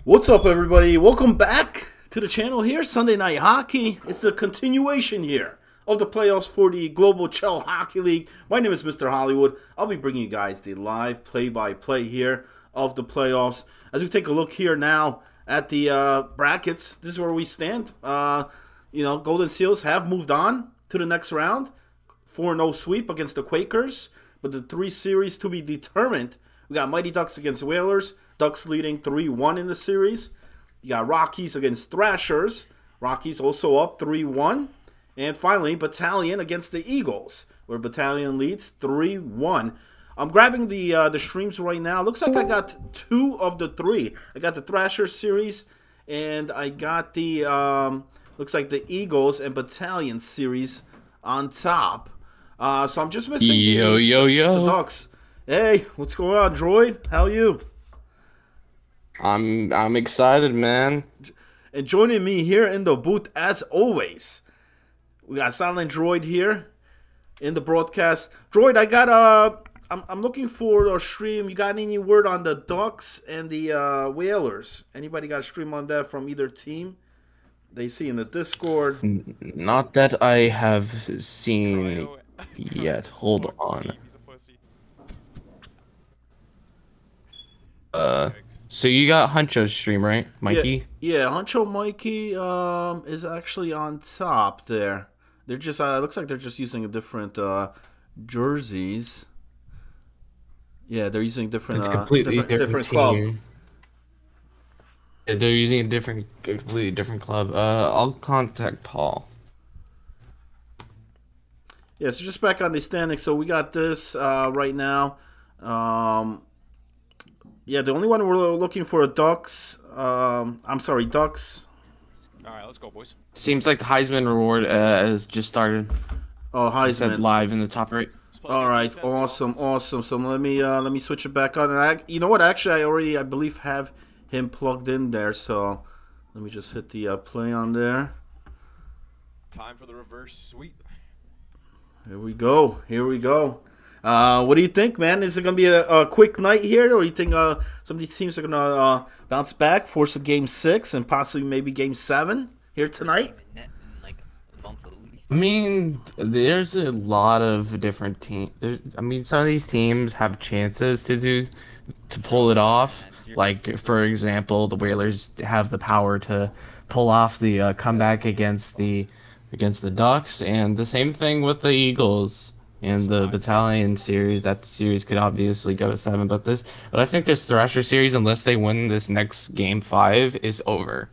What's up, everybody? Welcome back to the channel here. Sunday Night Hockey. It's the continuation here of the playoffs for the Global CHL Hockey League. My name is Mr. Hollywood. I'll be bringing you guys the live play-by-play here of the playoffs. As we take a look here now at the brackets, this is where we stand. Golden Seals have moved on to the next round. 4-0 sweep against the Quakers. But the three series to be determined. We got Mighty Ducks against Whalers. Ducks leading 3-1 in the series. You got Rockies against Thrashers. Rockies also up 3-1. And finally, Battalion against the Eagles, where Battalion leads 3-1. I'm grabbing the streams right now. Looks like I got two of the three. I got the Thrashers series, and I got the looks like the Eagles and Battalion series on top. So I'm just missing the Ducks. Hey, what's going on, Droid? How are you? I'm excited, man. And joining me here in the booth, as always, we got Silent Droid here in the broadcast. Droid, I got I'm looking for a stream. You got any word on the Ducks and the Whalers? Anybody got a stream on that from either team? They see in the Discord. Not that I have seen yet. Hold on. So you got Huncho's stream, right, Mikey? Yeah, Huncho Mikey is actually on top there. They're just looks like they're just using a different jerseys. Yeah, they're using different. It's completely different club. Yeah, they're using a completely different club. I'll contact Paul. Yeah, so just back on the standings. So we got this right now. Yeah, the only one we're looking for are Ducks. I'm sorry, Ducks. All right, let's go, boys. Seems like the Heisman reward has just started. Oh, Heisman. Said live in the top right. All right, awesome. So let me switch it back on. And you know what? Actually, I believe have him plugged in there. So let me just hit the play on there. Time for the reverse sweep. Here we go. What do you think, man? Is it going to be a quick night here, or do you think some of these teams are going to bounce back, force a Game 6, and possibly maybe Game 7 here tonight? I mean, there's a lot of different teams. I mean, some of these teams have chances to pull it off. Like, for example, the Whalers have the power to pull off the comeback against the Ducks, and the same thing with the Eagles. In the Battalion series, that series could obviously go to 7, but I think this Thrasher series, unless they win this next Game 5, is over.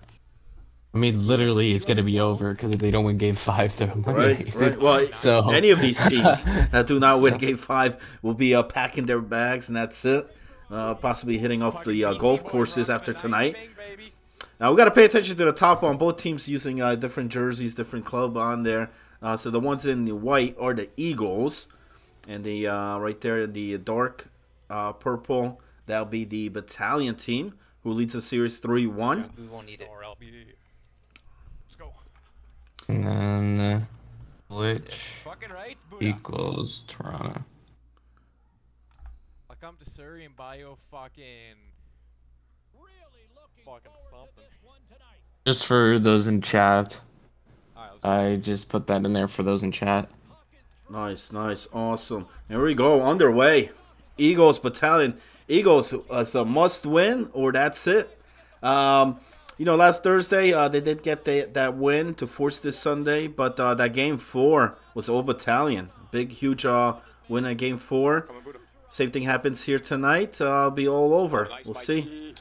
I mean, literally, it's gonna be over because if they don't win Game 5, they're eliminated. Right. Well, so any of these teams that do not win Game 5 will be packing their bags, and that's it. Possibly hitting off the golf courses after tonight. Now we got to pay attention to the top on both teams using different jerseys, different club on there. So the ones in the white are the Eagles, and the right there in the dark purple, that'll be the Battalion team, who leads the series 3-1. We won't need it. Let's go. And then which equals Toronto. I'll come to Surrey and buy you fucking something. Just for those in chat. Right, I just put that in there for those in chat. Nice, awesome. Here we go, underway. Eagles, Battalion. Eagles, it's a must-win, or that's it. Last Thursday, they did get that win to force this Sunday, but that Game 4 was all Battalion. Big, huge win at Game 4. Same thing happens here tonight. Be all over. We'll see.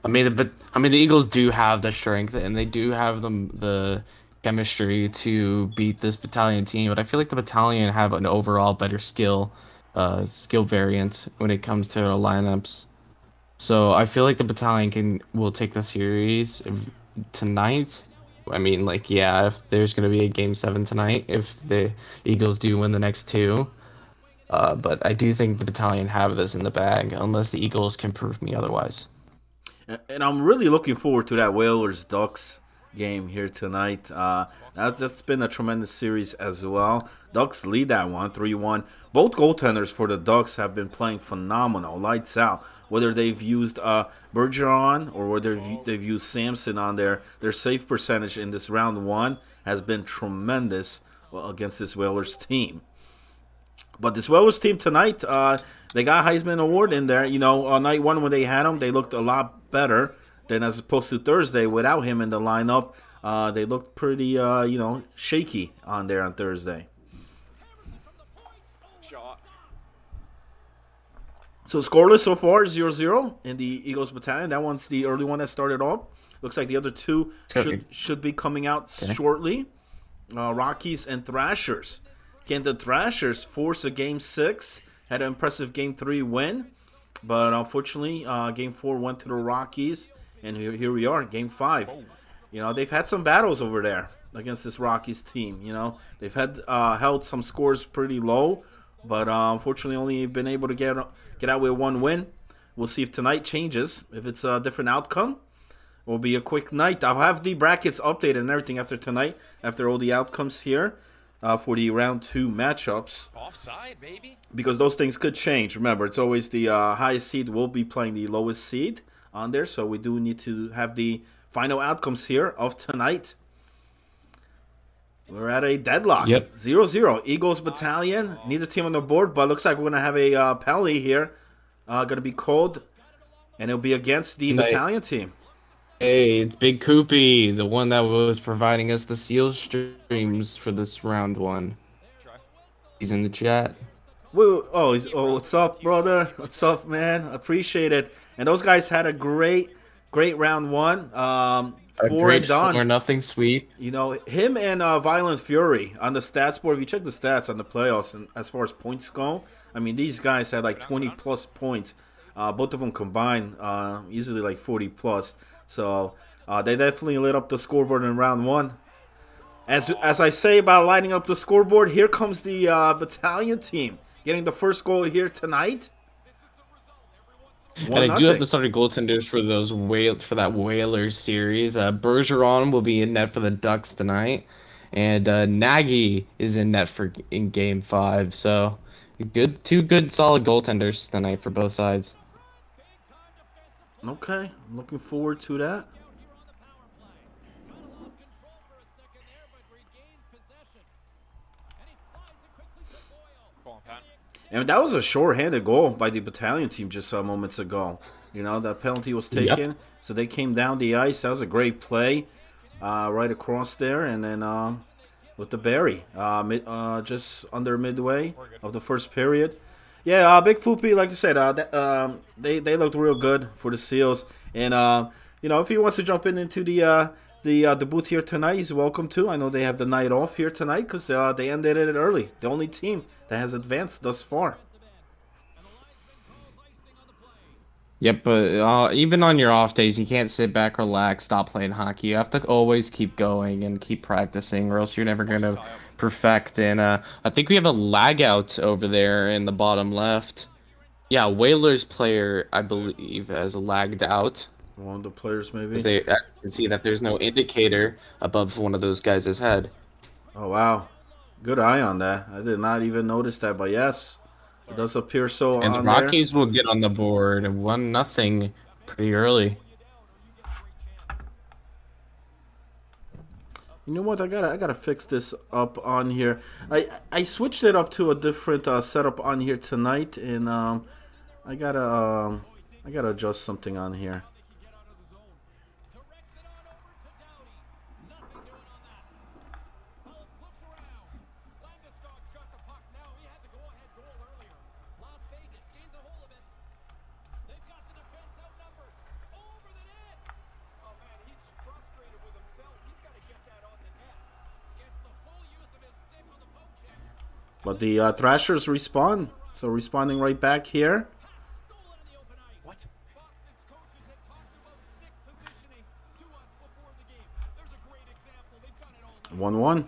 I mean, the Eagles do have the strength, and they do have the chemistry to beat this Battalion team. But I feel like the Battalion have an overall better skill variant when it comes to lineups. So I feel like the Battalion will take the series tonight. I mean, like, yeah, if there's gonna be a Game 7 tonight, if the Eagles do win the next two. But I do think the Battalion have this in the bag, unless the Eagles can prove me otherwise. And I'm really looking forward to that Whalers Ducks game here tonight. That's been a tremendous series as well. Ducks lead that one 3-1. Both goaltenders for the Ducks have been playing phenomenal, lights out. Whether they've used Bergeron or whether they've used Samson on their save percentage in this round one has been tremendous against this Whalers team. But this Whalers team tonight, they got Heisman Award in there. You know, on night one when they had him, they looked a lot better than as opposed to Thursday without him in the lineup. They looked pretty, you know, shaky on there on Thursday. Shot. So scoreless so far, 0-0 in the Eagles Battalion. That one's the early one that started off. Looks like the other two should be coming out shortly. Rockies and Thrashers. Can the Thrashers force a Game 6? Had an impressive Game 3 win. But unfortunately, Game 4 went to the Rockies. And here we are, Game 5. You know, they've had some battles over there against this Rockies team. You know, they've had held some scores pretty low. But unfortunately, only been able to get out with one win. We'll see if tonight changes. If it's a different outcome, it will be a quick night. I'll have the brackets updated and everything after tonight, after all the outcomes here for the round 2 matchups. Offside, baby. Because those things could change. Remember, it's always the highest seed will be playing the lowest seed on there. So we do need to have the final outcomes here of tonight. We're at a deadlock. Yep. 0-0. Eagles Battalion. Neither team on the board, but looks like we're going to have a penalty here. Going to be called, and it'll be against the Battalion team. Hey, it's Big Koopy, the one that was providing us the seal streams for this round 1. He's in the chat. Woo, oh, what's up, brother? What's up, man? Appreciate it. And those guys had a great round 1. A great 4-0 sweep. You know, him and Violent Fury on the stats board. If you check the stats on the playoffs and as far as points go, I mean, these guys had like 20+ points. Both of them combined, easily like 40+. So they definitely lit up the scoreboard in round 1. As I say about lighting up the scoreboard, here comes the Battalion team getting the first goal here tonight. And I do have the starting goaltenders for that Whalers series. Bergeron will be in net for the Ducks tonight, and Nagy is in net in Game 5. So two good solid goaltenders tonight for both sides. Okay, I'm looking forward to that. And that was a short-handed goal by the Battalion team just moments ago. You know, that penalty was taken, so they came down the ice. That was a great play right across there. And then with the Barry, just under midway of the first period. Yeah, Big Poopy, like I said, they looked real good for the Seals. And, you know, if he wants to jump into the booth here tonight, he's welcome to. I know they have the night off here tonight because they ended it early. The only team that has advanced thus far. Yep, but even on your off days, you can't sit back, relax, stop playing hockey. You have to always keep going and keep practicing, or else you're never going to perfect. And I think we have a lag out over there in the bottom left. Yeah, Whalers player, I believe, has lagged out. One of the players, maybe. I can see that there's no indicator above one of those guys' head. Oh, wow. Good eye on that. I did not even notice that, but yes. It does appear so and on the Rockies will get on the board 1-0 pretty early. You know what? I gotta fix this up on here. I switched it up to a different setup on here tonight, and I gotta adjust something on here. But the Thrashers respond. So responding right back here. What? 1-1.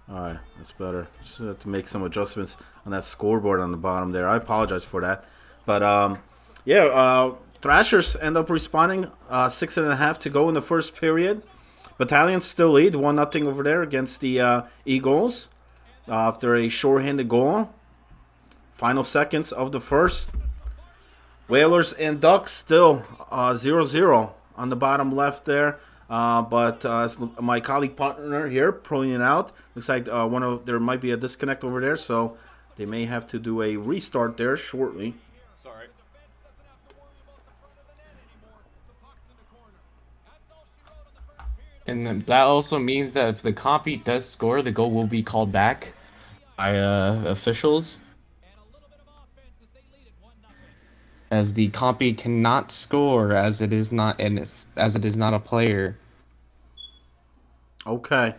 All right, that's better. Just have to make some adjustments on that scoreboard on the bottom there. I apologize for that. But, yeah, Thrashers end up responding. 6.5 to go in the first period. Battalions still lead 1-0 over there against the Eagles after a shorthanded goal. Final seconds of the first. Whalers and Ducks still 0-0 on the bottom left there. But as my colleague partner here pointing out, looks like there might be a disconnect over there, so they may have to do a restart there shortly. Sorry. And then that also means that if the compy does score, the goal will be called back by officials, as the compy cannot score as it is not a player. Okay,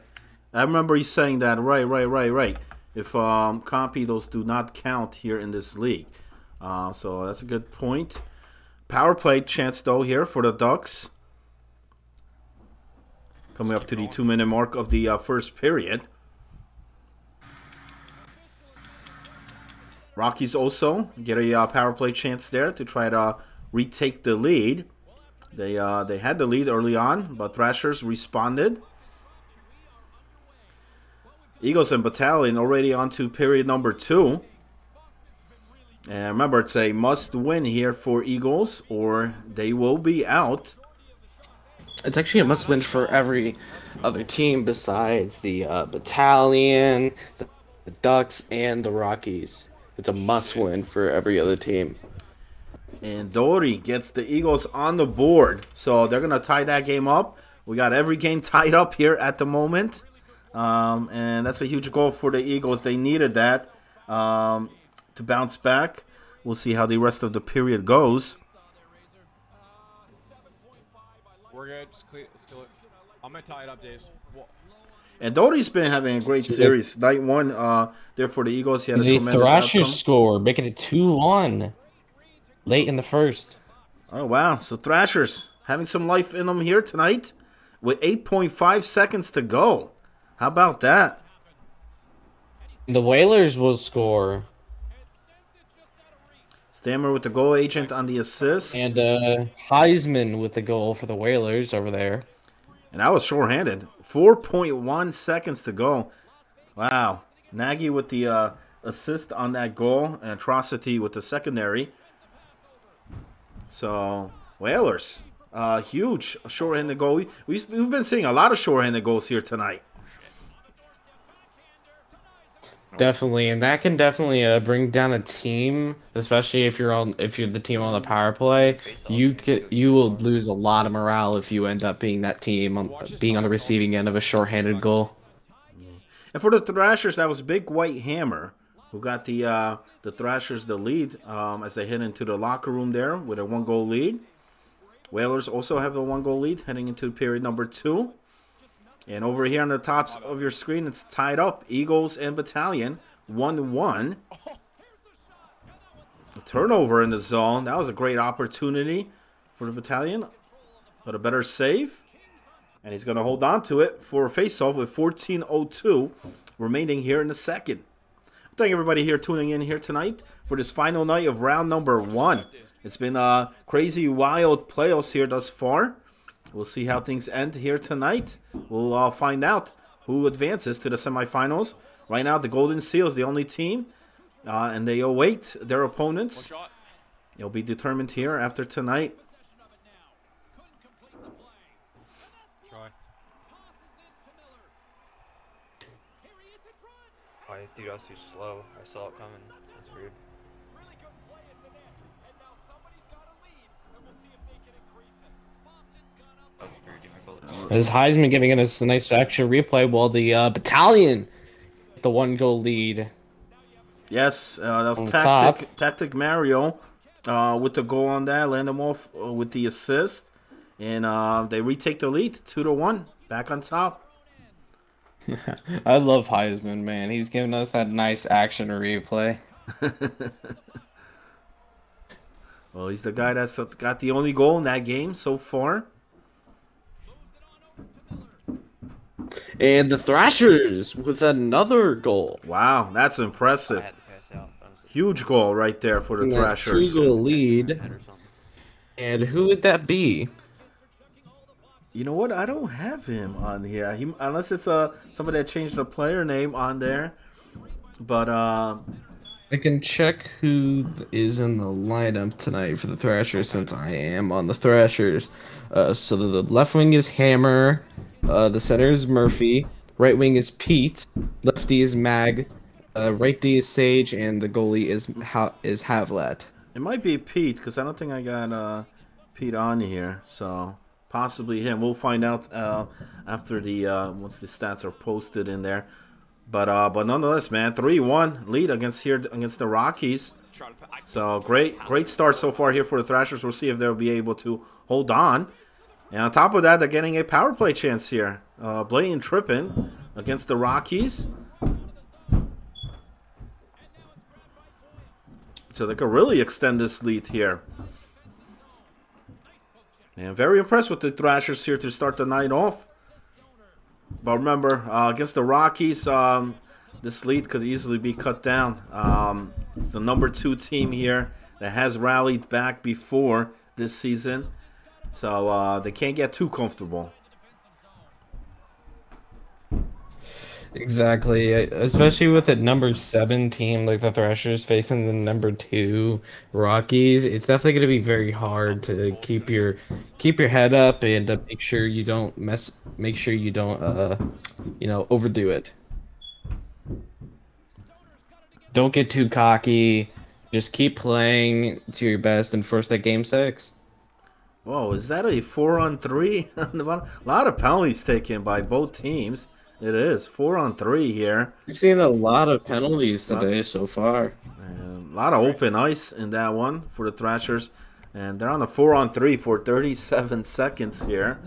I remember you saying that. Right. If compy, those do not count here in this league. So that's a good point. Power play chance though here for the Ducks. Coming up to the 2-minute mark of the first period. Rockies also get a power play chance there to try to retake the lead. They had the lead early on, but Thrashers responded. Eagles and Battalion already on to period number 2. And remember, it's a must-win here for Eagles, or they will be out. It's actually a must-win for every other team besides the Battalion, the Ducks, and the Rockies. It's a must-win for every other team. And Doherty gets the Eagles on the board. So they're going to tie that game up. We got every game tied up here at the moment. And that's a huge goal for the Eagles. They needed that to bounce back. We'll see how the rest of the period goes. We're good. Just clear, let's kill it. I'm gonna tie it up, Days. And Doherty's been having a great series. Night 1 there for the Eagles. He had a tremendous Thrashers outcome. score, making it 2-1 late in the first. Oh, wow. So Thrashers having some life in them here tonight with 8.5 seconds to go. How about that? The Whalers will score. Stammer with the goal agent on the assist. And Heisman with the goal for the Whalers over there. And that was shorthanded. 4.1 seconds to go. Wow. Nagy with the assist on that goal. And Atrocity with the secondary. So, Whalers. Huge shorthanded goal. We've been seeing a lot of shorthanded goals here tonight. Definitely, and that can definitely bring down a team, especially if you're the team on the power play. You will lose a lot of morale if you end up being that team being on the receiving end of a shorthanded goal. And for the Thrashers, that was Big White Hammer who got the Thrashers the lead as they head into the locker room there with a 1-goal lead. Whalers also have a 1-goal lead heading into period number 2. And over here on the tops of your screen, it's tied up. Eagles and Battalion, 1-1. A turnover in the zone. That was a great opportunity for the Battalion. But a better save. And he's going to hold on to it for a face-off with 14:02 remaining here in the second. Thank everybody here tuning in here tonight for this final night of round number 1. It's been a crazy, wild playoffs here thus far. We'll see how things end here tonight. We'll find out who advances to the semifinals. Right now, the Golden Seals, the only team, and they await their opponents. It'll be determined here after tonight. Try. Oh, dude, I was too slow. I saw it coming. That's weird. As Heisman giving us a nice action replay while the Battalion the 1-goal lead. Yes, that was Tactic Mario with the goal on that. Land them off with the assist. And they retake the lead 2-1. Back on top. I love Heisman, man. He's giving us that nice action replay. Well, he's the guy that's got the only goal in that game so far. And the Thrashers with another goal. Wow, that's I impressive. had to pass out. But I was Huge goal right there for the And a Thrashers. 2-goal lead. head or something. And who would that be? You know what? I don't have him on here. Unless it's somebody that changed the player name on there. But I can check who is in the lineup tonight for the Thrashers since I am on the Thrashers. So the left wing is Hammer, the center is Murphy, right wing is Pete, lefty is Mag, right D is Sage, and the goalie is Havlat. it might be Pete because I don't think I got Pete on here. So possibly him. We'll find out after the once the stats are posted in there. But nonetheless, man, 3-1 lead against the Rockies. So great start so far here for the Thrashers. We'll see if they'll be able to hold on. And on top of that, they're getting a power play chance here. Blatant tripping against the Rockies. So they could really extend this lead here. And very impressed with the Thrashers here to start the night off. But remember, against the Rockies, this lead could easily be cut down. It's the number 2 team here that has rallied back before this season. So they can't get too comfortable. Exactly, especially with a number 7 team like the Thrashers facing the number 2 Rockies. It's definitely going to be very hard to keep your head up and make sure you don't overdo it. Don't get too cocky. Just keep playing to your best and force that game 6. Whoa, is that a 4-on-3? A lot of penalties taken by both teams. It is 4-on-3 here. We've seen a lot of penalties today so far. And a lot of open ice in that one for the Thrashers. And they're on a 4-on-3 for 37 seconds here.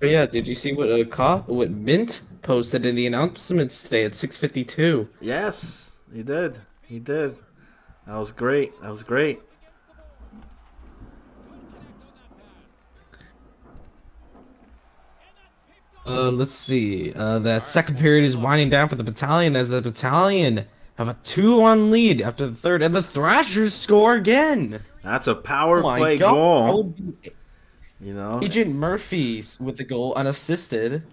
But yeah, did you see what Mint posted in the announcements today at 6:52? Yes, he did. He did. That was great. That was great. Let's see. That second period is winding down for the Battalion as the Battalion have a 2-1 lead after the third, and the Thrashers score again. That's a power Oh my play God. goal. You know, Agent Murphy's with the goal unassisted.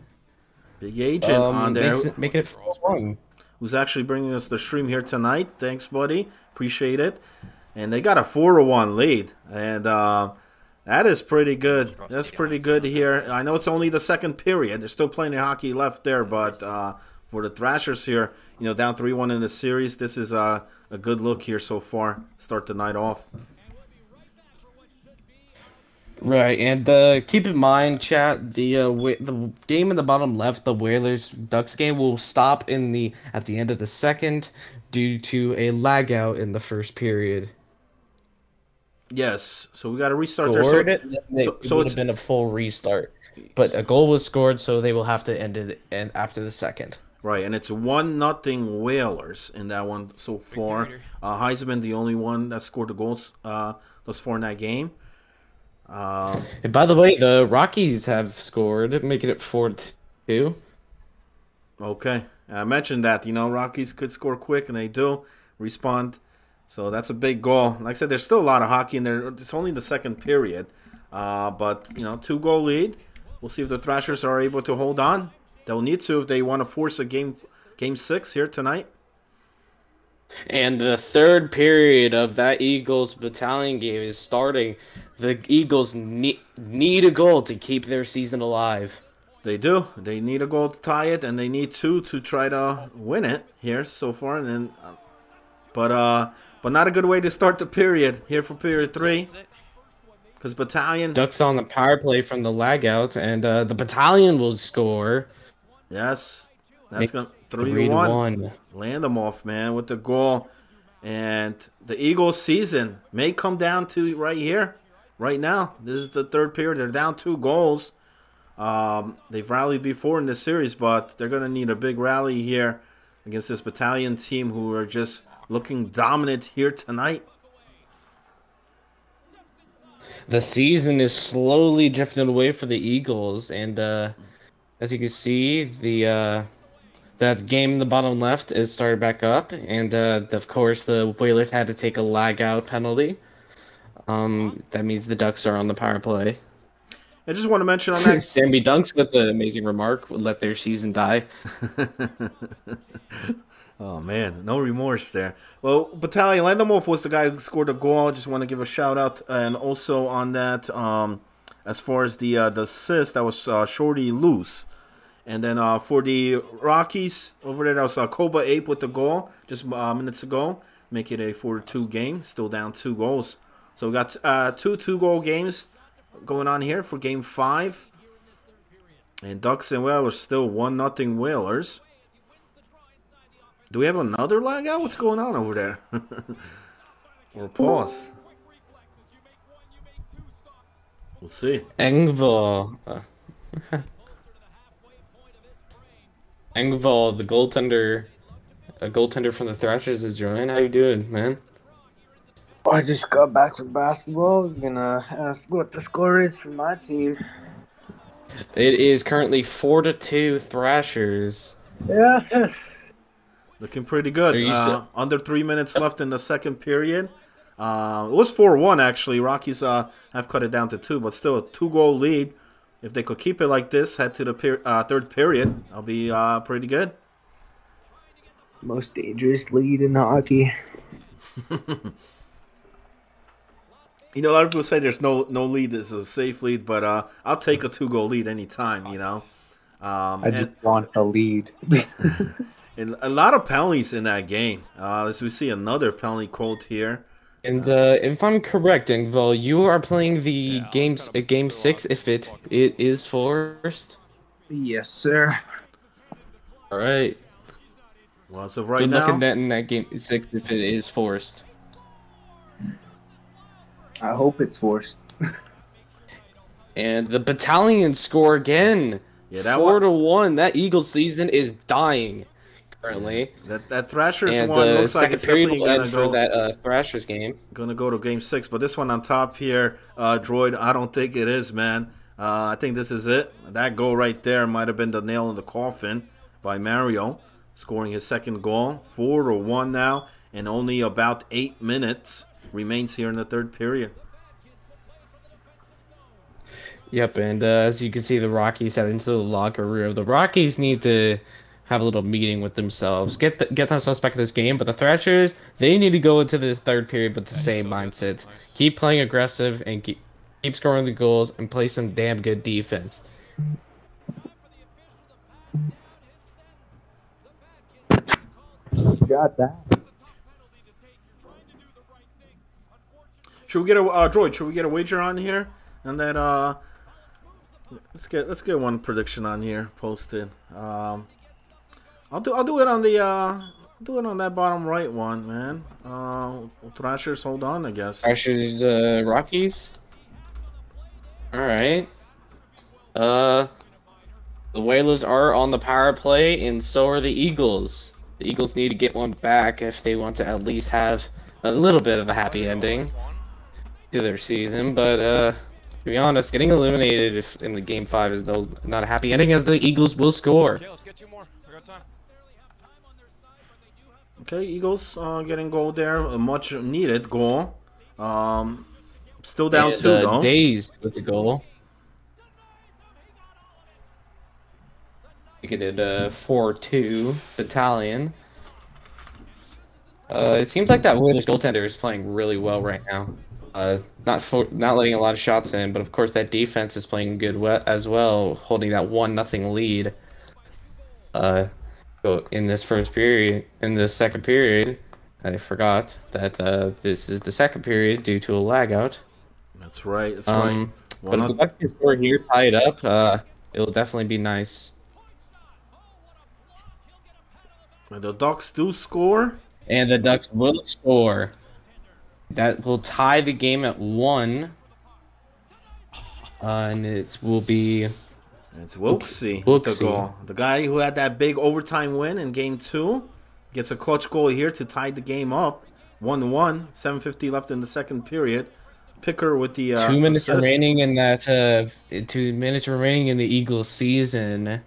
big agent on there. Making it 4-1. Who's actually bringing us the stream here tonight. Thanks, buddy. Appreciate it. And they got a 4-1 lead. And that is pretty good. That's pretty good here. I know it's only the second period. There's still plenty of hockey left there. But for the Thrashers here, down 3-1 in the series, this is a good look here so far. Start the night off. Right, and keep in mind, chat, the game in the bottom left, the Whalers Ducks game, will stop at the end of the second due to a lag out in the first period. Yes, so we got to restart Scored there. it would have been a full restart, but a goal was scored, so they will have to end it after the second. Right, and it's 1-0 Whalers in that one so far. Heisman, the only one that scored the goals thus far in that game. And by the way, the Rockies have scored, making it 4-2. Okay, I mentioned that Rockies could score quick, and they do respond. So that's a big goal. Like I said, there's still a lot of hockey in there. It's only the second period, but 2-goal lead. We'll see if the Thrashers are able to hold on. They'll need to if they want to force a game 6 here tonight. And the third period of that Eagles Battalion game is starting. The Eagles need a goal to keep their season alive. They do. They need a goal to tie it, and they need 2 to try to win it here so far. And then, but not a good way to start the period here for period 3. Because Battalion Ducks on the power play from the lag out, and the Battalion will score. Yes, that's going 3-1. 3-1. Land them off, man, with the goal. And the Eagles' season may come down to right here, right now. This is the third period. They're down 2 goals. They've rallied before in this series, but they're going to need a big rally here against this Battalion team who are just looking dominant here tonight. The season is slowly drifting away for the Eagles, and as you can see, that game in the bottom left is started back up, and of course the Whalers had to take a lag out penalty. That means the Ducks are on the power play. I just want to mention on that. Sammy Dunks with the amazing remark, let their season die. Oh man, no remorse there. Well, Battalion Landamov was the guy who scored the goal. I just want to give a shout out, and also on that, as far as the assist, that was Shorty Loose. And then for the Rockies over there, that was Koba Ape with the goal just minutes ago. Make it a 4-2 game. Still down 2 goals. So we got two 2-goal games going on here for Game 5. And Ducks and Whalers still 1-0 Whalers. Do we have another lag out? What's going on over there? Or pause. We'll see. Engvall. Engvall, the goaltender, a goaltender from the Thrashers is joining. How you doing, man? I just got back from basketball. I was gonna ask what the score is for my team. It is currently 4-2 Thrashers. Yeah. Looking pretty good. Under 3 minutes Yep. left in the second period. It was 4-1 actually. Rockies have cut it down to 2, but still a 2-goal lead. If they could keep it like this, head to the third period, I'll be pretty good. Most dangerous lead in hockey. You know, a lot of people say there's no lead is a safe lead, but I'll take a 2-goal lead anytime, you know. I just want the lead. And a lot of penalties in that game. As we see another penalty quote here. And if I'm correct, Engvall, you are playing the game 6 if it is forced. Yes, sir. All right. Well, so right Good now, luck in that game 6 if it is forced. I hope it's forced. And the Battalion score again. Yeah, that 4-1. That Eagles season is dying currently. that Thrashers And one the looks like second it's period definitely will gonna end go. for that Thrashers game. Gonna go to Game 6, but this one on top here, Droid, I don't think it is, man. I think this is it. That goal right there might have been the nail in the coffin by Mario, scoring his second goal. 4-1 now, and only about 8 minutes remains here in the third period. Yep, and as you can see, the Rockies head into the locker room. The Rockies need to have a little meeting with themselves, get themselves back in this game. But the Thrashers, they need to go into the third period with the same mindset. Keep playing aggressive and keep scoring the goals and play some damn good defense. Got that. Should we get a Droid? Should we get a wager on here? And then let's get one prediction on here posted. I'll do it on the do it on that bottom right one, man. Thrashers, hold on, I guess. Thrashers, Rockies. All right. The Whalers are on the power play, and so are the Eagles. The Eagles need to get one back if they want to at least have a little bit of a happy ending to their season. But to be honest, getting eliminated in the Game 5 is not a happy ending, as the Eagles will score. Okay, let's get 2 more. I got time. Okay, Eagles getting goal there, a much needed goal. Still down 2 though. Dazed with the goal. Making it 4-2 Battalion. It seems like that Whalers goaltender is playing really well right now. Not letting a lot of shots in, but of course that defense is playing good as well, holding that 1-0 lead. In this first period, in the second period, I forgot that this is the second period due to a lag out. That's right. That's right. But if the Ducks can score here, tie it up, it'll definitely be nice. And the Ducks do score. And the Ducks will score. That will tie the game at 1. And it will be... It's Wilksey with the goal. The guy who had that big overtime win in Game 2 gets a clutch goal here to tie the game up. 1-1. 7:50 left in the second period. Picker with the 2 minutes assist. remaining in that. 2 minutes remaining in the Eagles season.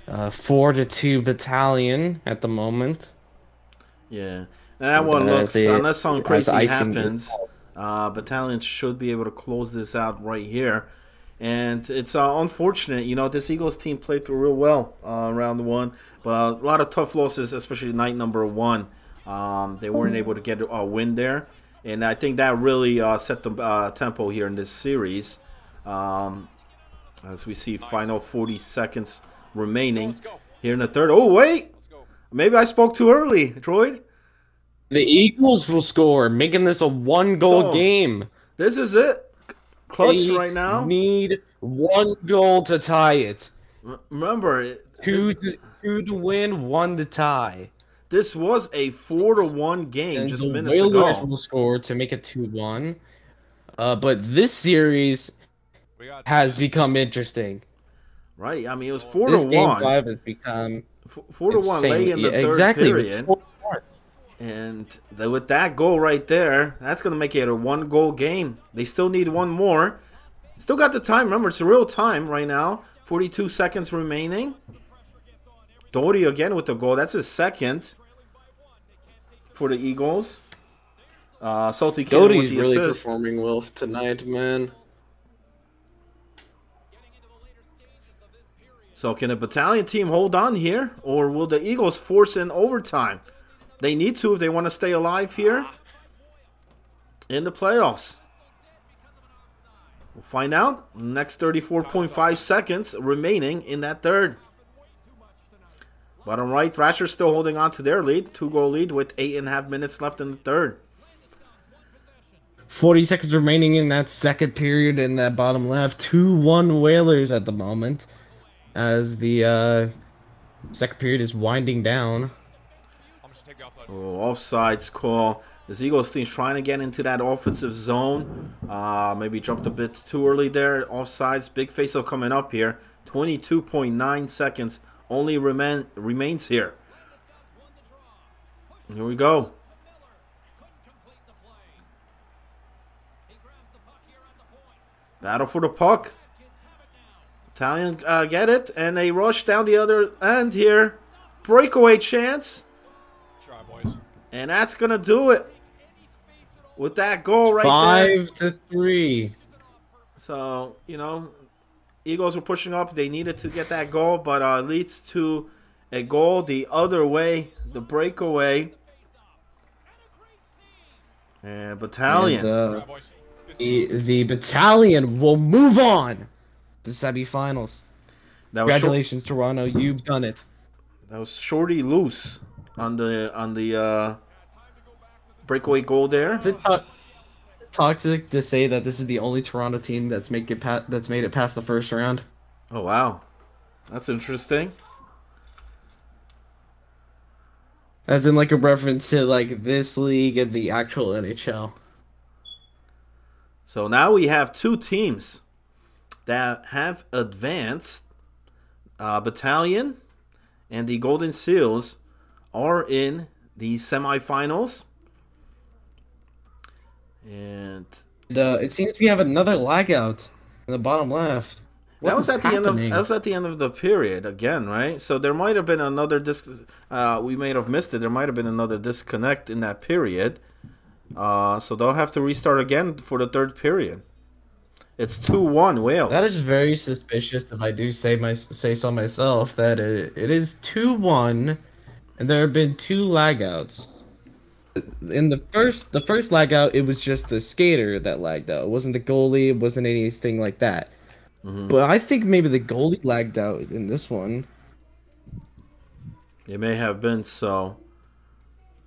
4-2 Battalion at the moment. Yeah, and that And, one looks, they- unless something as crazy icing is- happens, Battalion should be able to close this out right here. And it's unfortunate, you know, this Eagles team played through real well round one, but a lot of tough losses, especially night number one. They weren't able to get a win there, and I think that really set the tempo here in this series. As we see, final 40 seconds remaining here in the third. Oh, wait! Maybe I spoke too early, Droid. The Eagles will score, making this a one-goal So, game. This is it. Clutch They right now. need 1 goal to tie it. Remember, Two to win, 1 to tie. this was a 4-1 game And just the minutes Whalers ago. will score to make it 2-1. But this series has become interesting. Right? I mean, it was This game 4-1. 5 has become 4-1 late in the insane. third Exactly. It was period. 4-1. And with that goal right there, that's going to make it a 1-goal game. They still need one more. Still got the time. Remember, it's real time right now. 42 seconds remaining. Doty again with the goal. That's his second for the Eagles. Salty Kid with Doty's the really assist. performing well tonight, man. So can the Battalion team hold on here? Or will the Eagles force in overtime? They need to if they want to stay alive here in the playoffs. We'll find out. Next 34.5 seconds remaining in that third. Bottom right, Thrasher's still holding on to their lead. 2-goal lead with 8.5 minutes left in the third. 40 seconds remaining in that second period in that bottom left. 2-1 Whalers at the moment. As the second period is winding down. Oh, offsides call. This Eagles team's trying to get into that offensive zone. Maybe jumped a bit too early there. Offsides. Big face-off coming up here. 22.9 seconds only remains here. Here we go. Battle for the puck. Italian get it, and they rush down the other end here. Breakaway chance. Try, boys. And that's going to do it. With that goal right 5-3. So, you know, Eagles were pushing up. They needed to get that goal, but leads to a goal the other way, the breakaway. And Battalion. And, Try, boys. the Battalion will move on to semifinals. that was Congratulations, Toronto. You've done it. that was Shorty loose on the breakaway goal there. Is it toxic to say that this is the only Toronto team that's made it past the first round? Oh, wow. That's interesting. As in, like, a reference to, like, this league and the actual NHL. So now we have two teams that have advanced. Battalion and the Golden Seals are in the semifinals. And It seems we have another lag out in the bottom left. that was at the happening? end of the period again, right? So there might have been another we may have missed it. There might have been another disconnect in that period. So they'll have to restart again for the third period. It's 2-1 Wales. That is very suspicious, if I do say so myself, that it is 2-1, and there have been 2 lag outs. In the first lag out, it was just the skater that lagged out. It wasn't the goalie, it wasn't anything like that. But I think maybe the goalie lagged out in this one. It may have been so.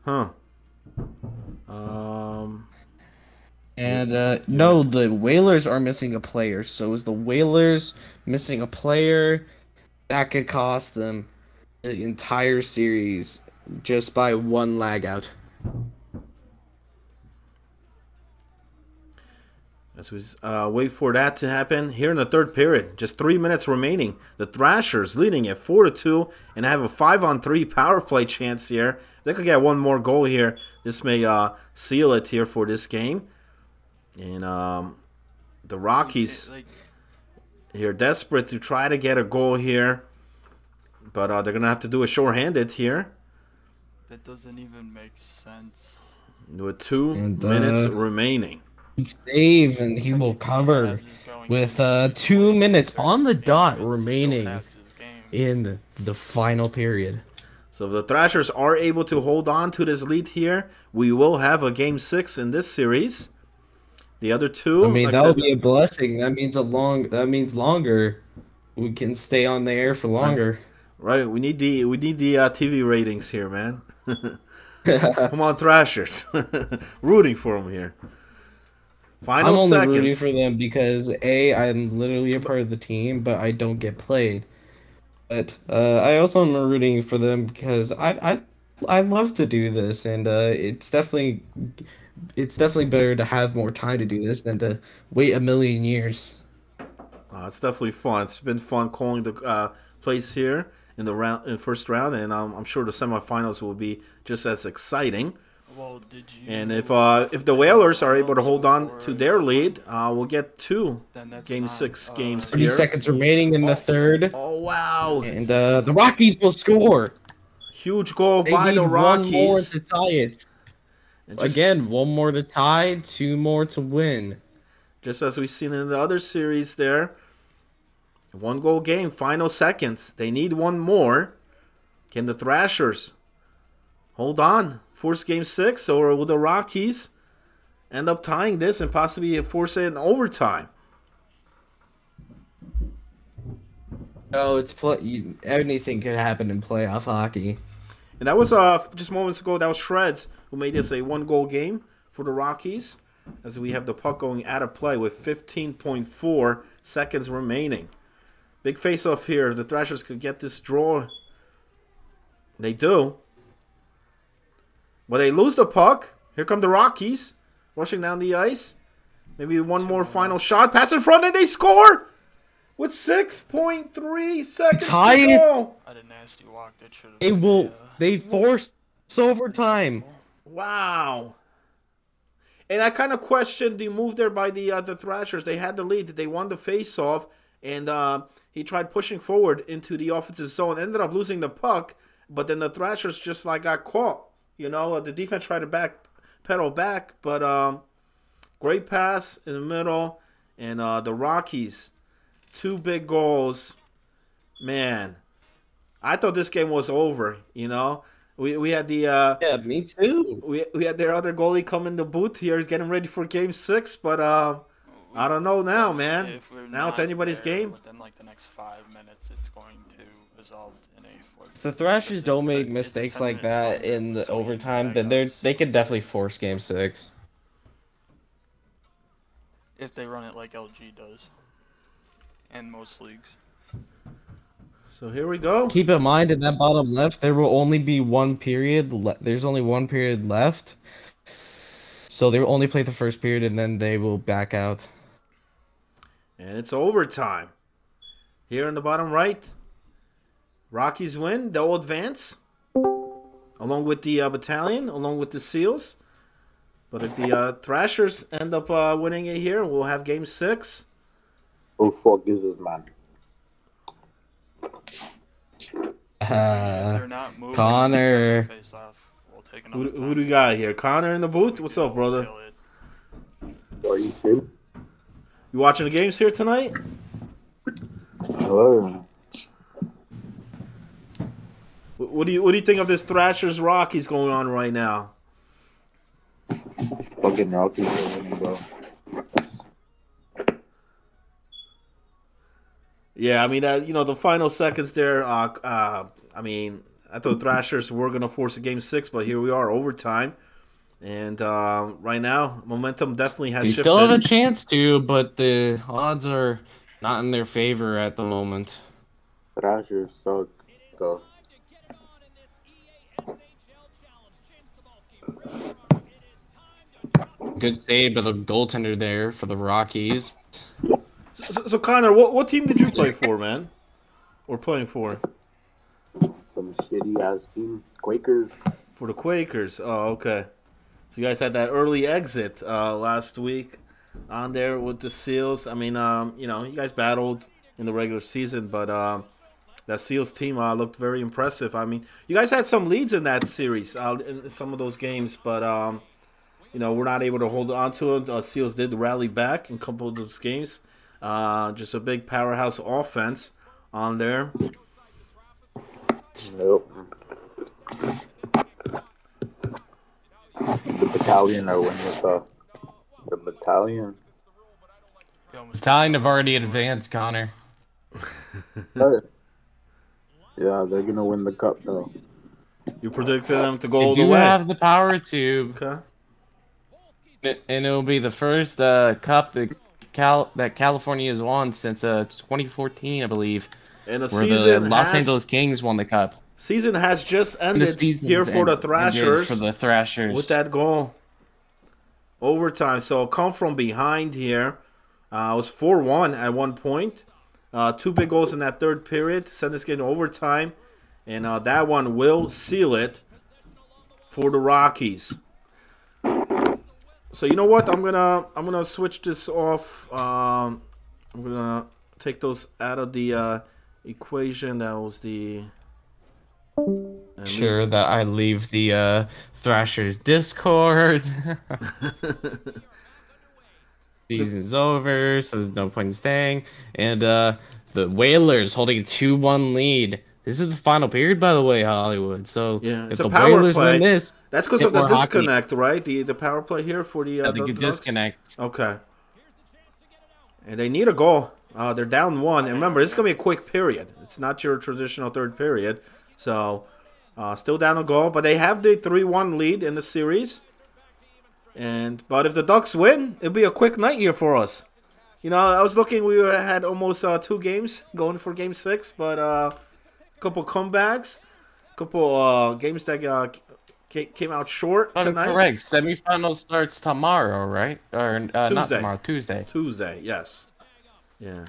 Huh. And no, the Whalers are missing a player. So is the Whalers missing a player? That could cost them the entire series just by 1 lag out. As we wait for that to happen here in the third period, just 3 minutes remaining. The Thrashers leading at 4-2 and have a 5-on-3 power play chance here. If they could get one more goal here, this may seal it here for this game. And the Rockies here desperate to try to get a goal here. But they're going to have to do it short-handed here. That doesn't even make sense. With 2 minutes remaining. Save, and he will cover with 2 minutes on the dot remaining in the final period. So if the Thrashers are able to hold on to this lead here, we will have a Game 6 in this series. The other two, I mean, like that would be a blessing. That means longer. We can stay on the air for longer. Right, we need the TV ratings here, man. Come on, Thrashers, rooting for them here. Final I'm only seconds. rooting for them because I'm literally a part of the team, but I don't get played. But I also am rooting for them because I love to do this, and it's definitely better to have more time to do this than to wait a million years. It's definitely fun. It's been fun calling the place here in the first round, and I'm sure the semifinals will be just as exciting. Well, did you? And if the Whalers are able to hold on to their lead, we'll get 2 Game 6 games 30 here. seconds remaining in the third. Oh wow! And the Rockies will score. Huge goal They by need the Rockies. 1 more to tie it. Again, 1 more to tie, 2 more to win. Just as we've seen in the other series there. 1 goal game, final seconds. They need 1 more. Can the Thrashers hold on? Force Game 6, or will the Rockies end up tying this and possibly force it in overtime? Oh, anything could happen in playoff hockey. And that was just moments ago. That was Shreds who made this a 1-goal game for the Rockies, as we have the puck going out of play with 15.4 seconds remaining. Big face-off here. If the Thrashers could get this draw, they do. But they lose the puck. Here come the Rockies rushing down the ice. Maybe 1 more final shot. Pass in front and they score with 6.3 seconds to go. I had a nasty walk that should have. They forced overtime. Wow. And I kind of questioned the move there by the Thrashers. They had the lead. They won the face-off. And he tried pushing forward into the offensive zone. Ended up losing the puck. But then the Thrashers just got caught. You know, the defense tried to pedal back. But great pass in the middle. And the Rockies, 2 big goals. Man, I thought this game was over, you know. We had the yeah, me too. We had their other goalie come in the booth here. He's getting ready for Game 6, but I don't know now, man. Now it's anybody's game. Within like the next 5 minutes, it's going to result in a. If the Thrashers don't make mistakes like that in the overtime, then they could definitely force Game 6. If they run it like LG does, and most leagues. So here we go. Keep in mind, in that bottom left, there will only be 1 period. There's only 1 period left. So they will only play the first period, and then they will back out. And it's overtime. Here in the bottom right, Rockies win. They'll advance, along with the battalion, along with the SEALs. But if the Thrashers end up winning it here, we'll have Game 6. Who fuck is this man? They're not moving. Connor. Who do we got here? Connor in the booth? What's up, brother? Are you too? You watching the games here tonight? Hello. What do you think of this Thrashers Rockies going on right now? Fucking Rockies are winning, bro. Yeah, I mean, you know, the final seconds there. I mean, I thought Thrashers were gonna force a Game 6, but here we are, overtime, and right now, momentum definitely has They shifted. still have a chance to, but the odds are not in their favor at the moment. Thrashers suck, though. Good save by the goaltender there for the Rockies. So Connor, what team did you play for, man? Or playing for? Some shitty ass team, Quakers. For the Quakers. Oh, okay. So you guys had that early exit last week. on there with the Seals. I mean, you know, you guys battled in the regular season, but that Seals team looked very impressive. I mean, you guys had some leads in that series, in some of those games, but you know, we're not able to hold on to it. Seals did rally back in a couple of those games. Just a big powerhouse offense on there. Nope. The battalion are winning the battalion. Battalion have already advanced, Connor. Hey. Yeah, they're gonna win the cup though. You predicted them to go They all the do way. have the power tube. Okay. And it'll be the first cup that California has won since 2014, I believe. And the where season the Los Angeles Kings won the cup. Season has just ended here for the Thrashers. For the Thrashers. With that goal. Overtime. So come from behind here. It was 4-1 at one point. 2 big goals in that third period. Send this game to overtime. And that one will seal it for the Rockies. So you know what? I'm gonna switch this off. I'm gonna take those out of the equation. That was the. Sure that I leave the Thrashers Discord. Season's over, so there's no point in staying. And the Whalers holding a 2-1 lead. This is the final period, by the way, Hollywood. So yeah, if it's the a power Whalers play. win this, that's because of the disconnect, hockey. right? The power play here for the the disconnect. Okay. And they need a goal. They're down 1. And remember, this is gonna be a quick period. It's not your traditional third period. So still down a goal, but they have the 3-1 lead in the series. But if the Ducks win, it'll be a quick night here for us. You know, I was looking. We had almost 2 games going for Game 6, but a couple comebacks, a couple games that came out short tonight. Correct. Semifinal starts tomorrow, right? Or not tomorrow, Tuesday. Tuesday, yes. Yeah,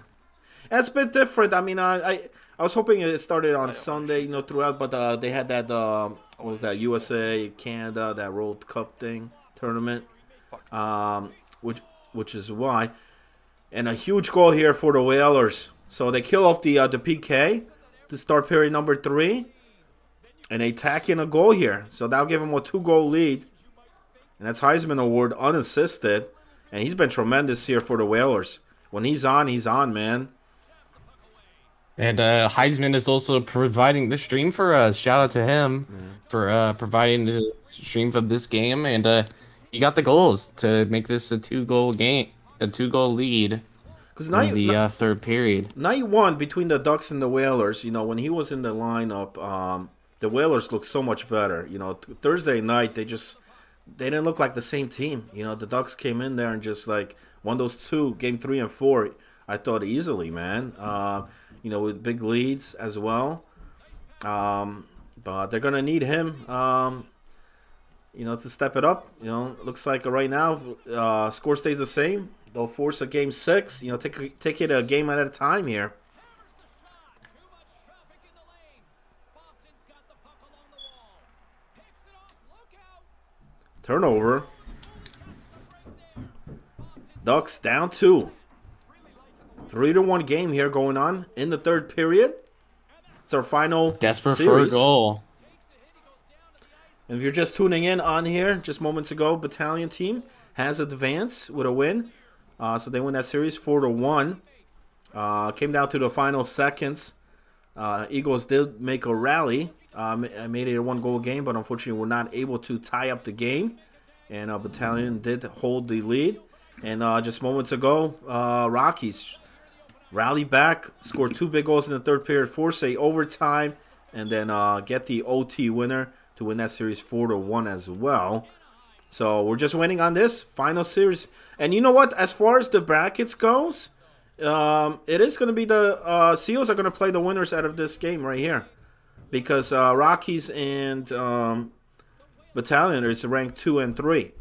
that's a bit different. I mean, I was hoping it started on Sunday, you know, throughout, but they had that what was that, USA Canada, that World Cup thing tournament, which is why. And a huge goal here for the Whalers. So they kill off the PK to start period number 3. And they tack in a goal here. So that'll give them a 2-goal lead. And that's Heisman Award unassisted. And he's been tremendous here for the Whalers. When he's on, man. And Heisman is also providing the stream for us. Shout out to him for providing the stream for this game. And he got the goals to make this a 2-goal game. A 2-goal lead in the third period. Night 1 between the Ducks and the Whalers. You know, when he was in the lineup, the Whalers looked so much better. You know, Thursday night they didn't look like the same team. You know, the Ducks came in there and just like won those 2, game 3 and 4. I thought easily, man. You know, with big leads as well. But they're gonna need him. You know, to step it up. You know, looks like right now score stays the same. They'll force a game 6. You know, take it a game at a time here. Turnover. Ducks down 2. 3-1 game here going on in the third period. It's our final desperate series. For a goal. And if you're just tuning in on here, just moments ago, Battalion team has advanced with a win. So they win that series 4-1. Came down to the final seconds. Eagles did make a rally. Made it a 1-goal game, but unfortunately were not able to tie up the game. And Battalion did hold the lead. And just moments ago, Rockies rallied back, scored 2 big goals in the third period, force a overtime, and then get the OT winner to win that series 4-1 as well. So we're just waiting on this final series. And you know what? As far as the brackets goes, it is going to be the Seals are going to play the winners out of this game right here. Because Rockies and Battalion is ranked 2 and 3.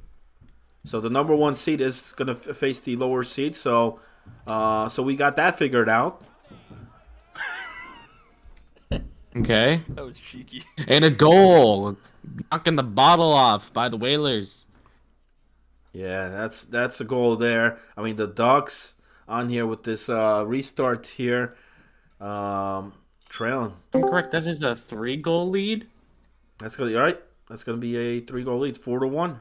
So the number 1 seed is going to face the lower seed. So we got that figured out. Okay. That was cheeky. And a goal. Knocking the bottle off by the Whalers. Yeah, that's the goal there. I mean, the Ducks on here with this restart here, trailing. I'm correct. That is a 3-goal lead. That's gonna be all right. That's gonna be a 3-goal lead, 4-1.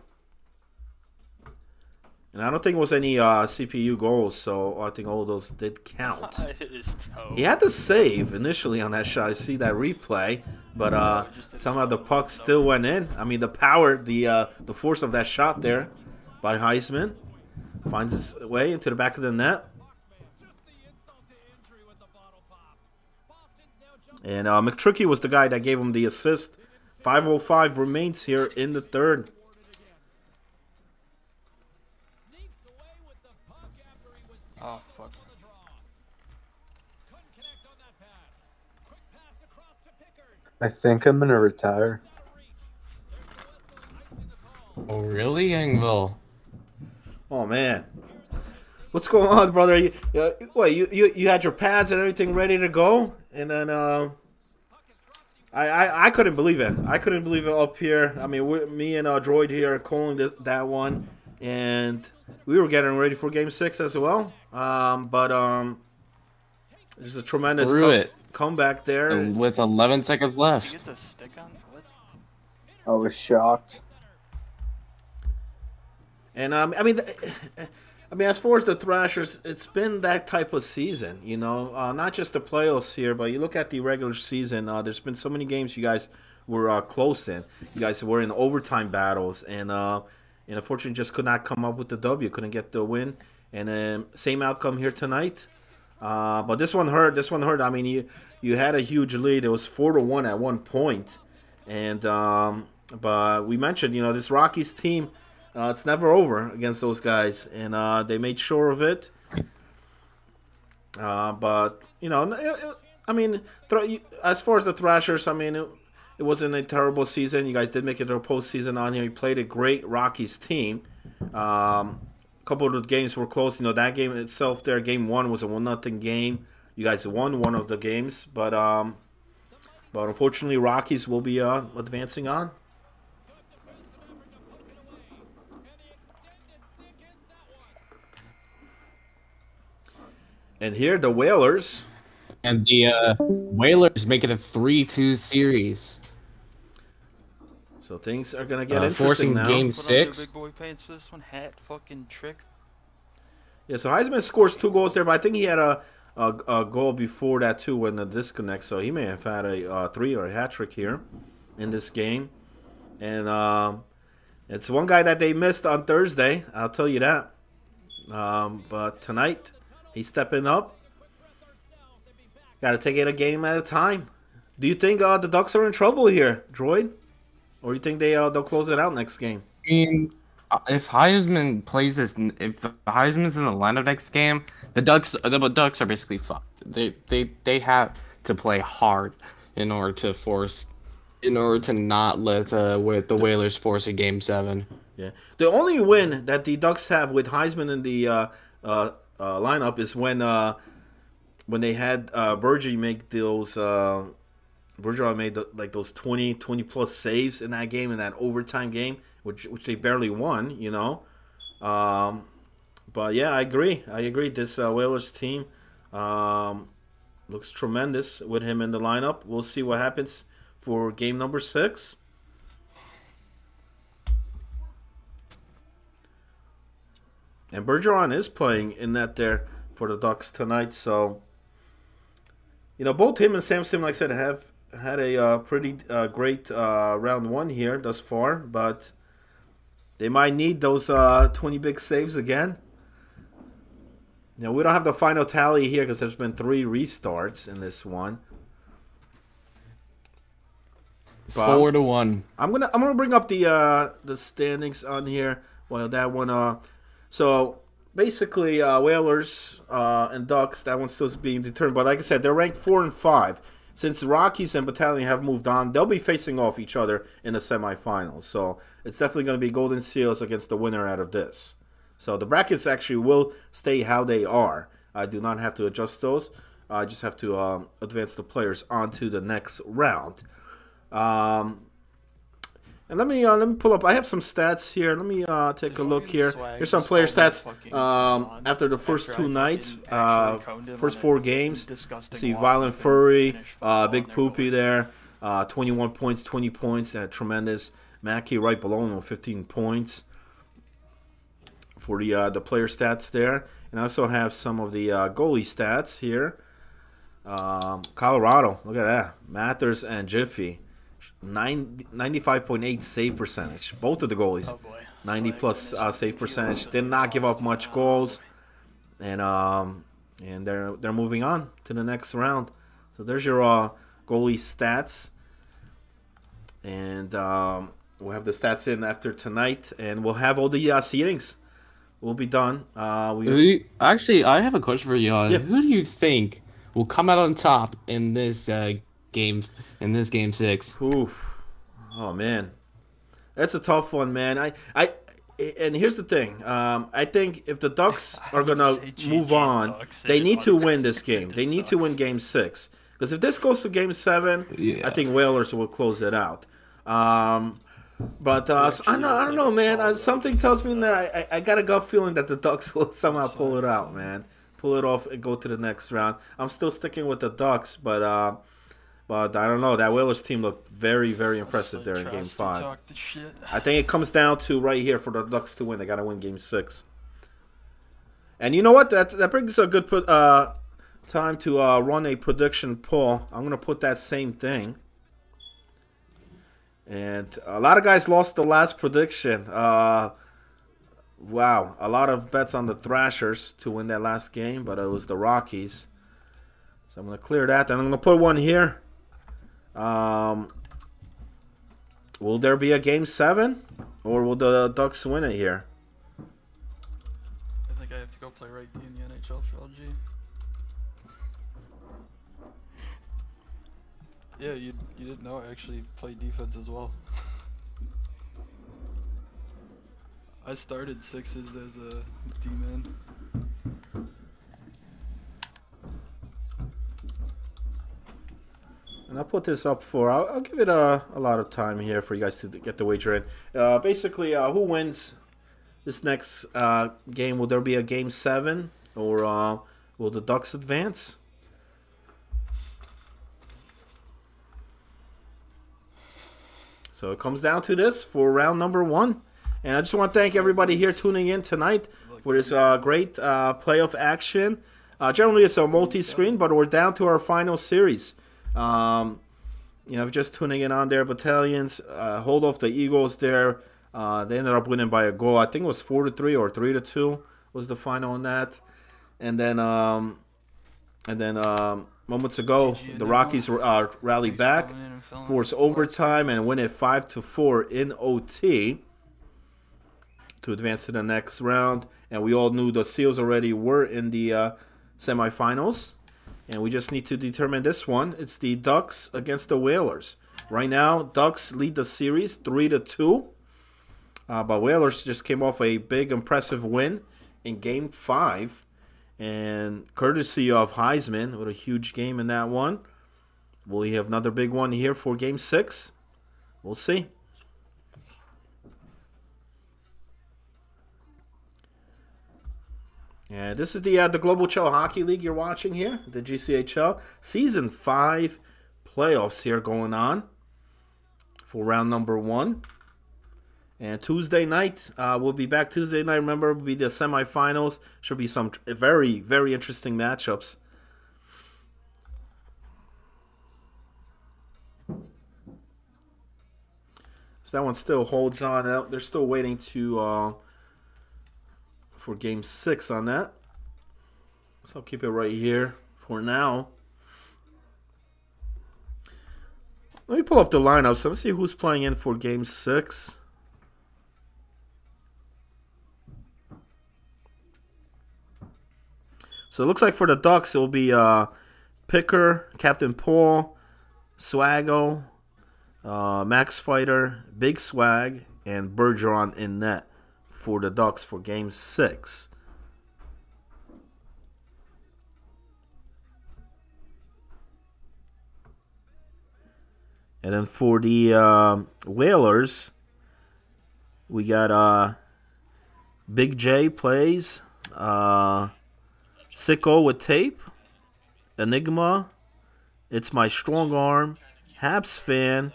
And I don't think it was any CPU goals, so I think all of those did count. It is toe. He had to save initially on that shot. I see that replay, but somehow the puck still went in. I mean, the power, the force of that shot there by Heisman finds its way into the back of the net. And McTricky was the guy that gave him the assist. 5:05 remains here in the third. Oh, fuck. I think I'm gonna retire. Oh, really, Engville? Oh man, what's going on, brother? You had your pads and everything ready to go, and then I couldn't believe it. I couldn't believe it up here. I mean, me and Droid here are calling that one, and we were getting ready for Game 6 as well. But just a tremendous comeback there with 11 seconds left. Did you get the stick on? What? I was shocked. And I mean, as far as the Thrashers, it's been that type of season, you know, not just the playoffs here, but you look at the regular season. There's been so many games you guys were close in. You guys were in overtime battles, and unfortunately just could not come up with the W, couldn't get the win. And same outcome here tonight. But this one hurt. This one hurt. I mean, you had a huge lead. It was 4-1 at one point, and but we mentioned, you know, this Rockies team. It's never over against those guys, and they made sure of it. But, you know, I mean, as far as the Thrashers, I mean, it wasn't a terrible season. You guys did make it to a postseason on here. You played a great Rockies team. A couple of the games were close. You know, that game itself there, Game 1 was a 1-0 game. You guys won one of the games, but unfortunately, Rockies will be advancing on. And here, the Whalers. And the Whalers make it a 3-2 series. So things are going to get interesting forcing now. Game Put 6. on your big boy pants for this one. Hat, fucking trick. Yeah, so Heisman scores 2 goals there, but I think he had a goal before that, too, when the disconnect. So he may have had a 3 or a hat trick here in this game. And it's one guy that they missed on Thursday. I'll tell you that. But tonight, he's stepping up. Got to take it a game at a time. Do you think the Ducks are in trouble here, Droid? Or you think they'll close it out next game? I mean, if Heisman plays this, if Heisman's in the lineup next game, the Ducks are basically fucked. They have to play hard in order to not let the Whalers force a Game 7. Yeah, the only win that the Ducks have with Heisman in the lineup is when they had Bergie make those. Bergeron made those 20 plus saves in that game, in that overtime game, which they barely won, you know. But yeah, I agree. This Whalers team looks tremendous with him in the lineup. We'll see what happens for game number 6. And Bergeron is playing in that there for the Ducks tonight, so you know, both him and Samson, like I said, have had a pretty great round 1 here thus far, but they might need those 20 big saves again. You know, we don't have the final tally here because there's been 3 restarts in this one. 4-1. I'm gonna bring up the standings on here. Well, that one. So basically, Whalers and Ducks, that one's still being determined. But like I said, they're ranked 4 and 5. Since Rockies and Battalion have moved on, they'll be facing off each other in the semifinals. So it's definitely going to be Golden Seals against the winner out of this. So the brackets actually will stay how they are. I do not have to adjust those. I just have to advance the players onto the next round. And And let me pull up. I have some stats here. Let me take a look here. Here's some player stats after the first 2 nights, first 4 games. See Violent Furry, Big Poopy there, 21 points, 20 points, tremendous. Mackie right below him with 15 points for the player stats there. And I also have some of the goalie stats here. Colorado, look at that. Mathers and Jiffy. 95.8 save percentage. Both of the goalies. 90 plus save percentage. Did not give up much goals. And they're moving on to the next round. So there's your goalie stats. And we'll have the stats in after tonight. And we'll have all the seedings. We'll be done. Actually, I have a question for you. Yeah. Who do you think will come out on top in this game 6? Oof. Oh man, that's a tough one, man. And here's the thing. I think if the Ducks are gonna move on, they need to win this game. They need to win Game 6 because if this goes to Game 7, I think Whalers will close it out. But I don't know, man. Something tells me that I got a gut feeling that the Ducks will somehow pull it out, man. Pull it off and go to the next round. I'm still sticking with the Ducks, but I don't know. That Whalers team looked very, very impressive there in Game 5. I think it comes down to right here for the Ducks to win. They got to win Game 6. And you know what? That brings a good time to run a prediction poll. I'm going to put that same thing. And a lot of guys lost the last prediction. Wow, a lot of bets on the Thrashers to win that last game, but it was the Rockies. So I'm going to clear that, and I'm going to put one here. Will there be a Game 7, or will the Ducks win it here? I think I have to go play right D in the NHL for LG. Yeah, you didn't know I actually play defense as well. I started 6s as a D-man. And I'll put this up for, I'll give it a lot of time here for you guys to get the wager in. Basically, who wins this next game? Will there be a Game 7, or will the Ducks advance? So it comes down to this for round number 1. And I just want to thank everybody here tuning in tonight for this great playoff action. Generally, it's a multi-screen, but we're down to our final series. You know, just tuning in on their battalions, hold off the Eagles there. They ended up winning by a goal. I think it was 4-3 or 3-2 was the final on that. And then moments ago, the Rockies rallied back, force overtime, and win it 5-4 in OT to advance to the next round. And we all knew the Seals already were in the semifinals. And we just need to determine this one. It's the Ducks against the Whalers. Right now, Ducks lead the series 3-2. But Whalers just came off a big, impressive win in Game 5. And courtesy of Heisman, what a huge game in that one. Will we have another big one here for Game 6? We'll see. And this is the Global CHL Hockey League you're watching here, the GCHL. Season 5 playoffs here going on for round number 1. And Tuesday night, we'll be back Tuesday night. Remember, will be the semifinals. Should be some very, very interesting matchups. So that one still holds on. They're still waiting to for Game 6 on that. So I'll keep it right here for now. Let me pull up the lineups. Let me see who's playing in for Game 6. So it looks like for the Ducks, it will be Picker, Captain Paul, Swaggo, Max Fighter, Big Swag, and Bergeron in net for the Ducks for Game 6. And then for the Whalers, We got Big J plays. Sicko with tape. Enigma. It's My Strong Arm. Habs fan.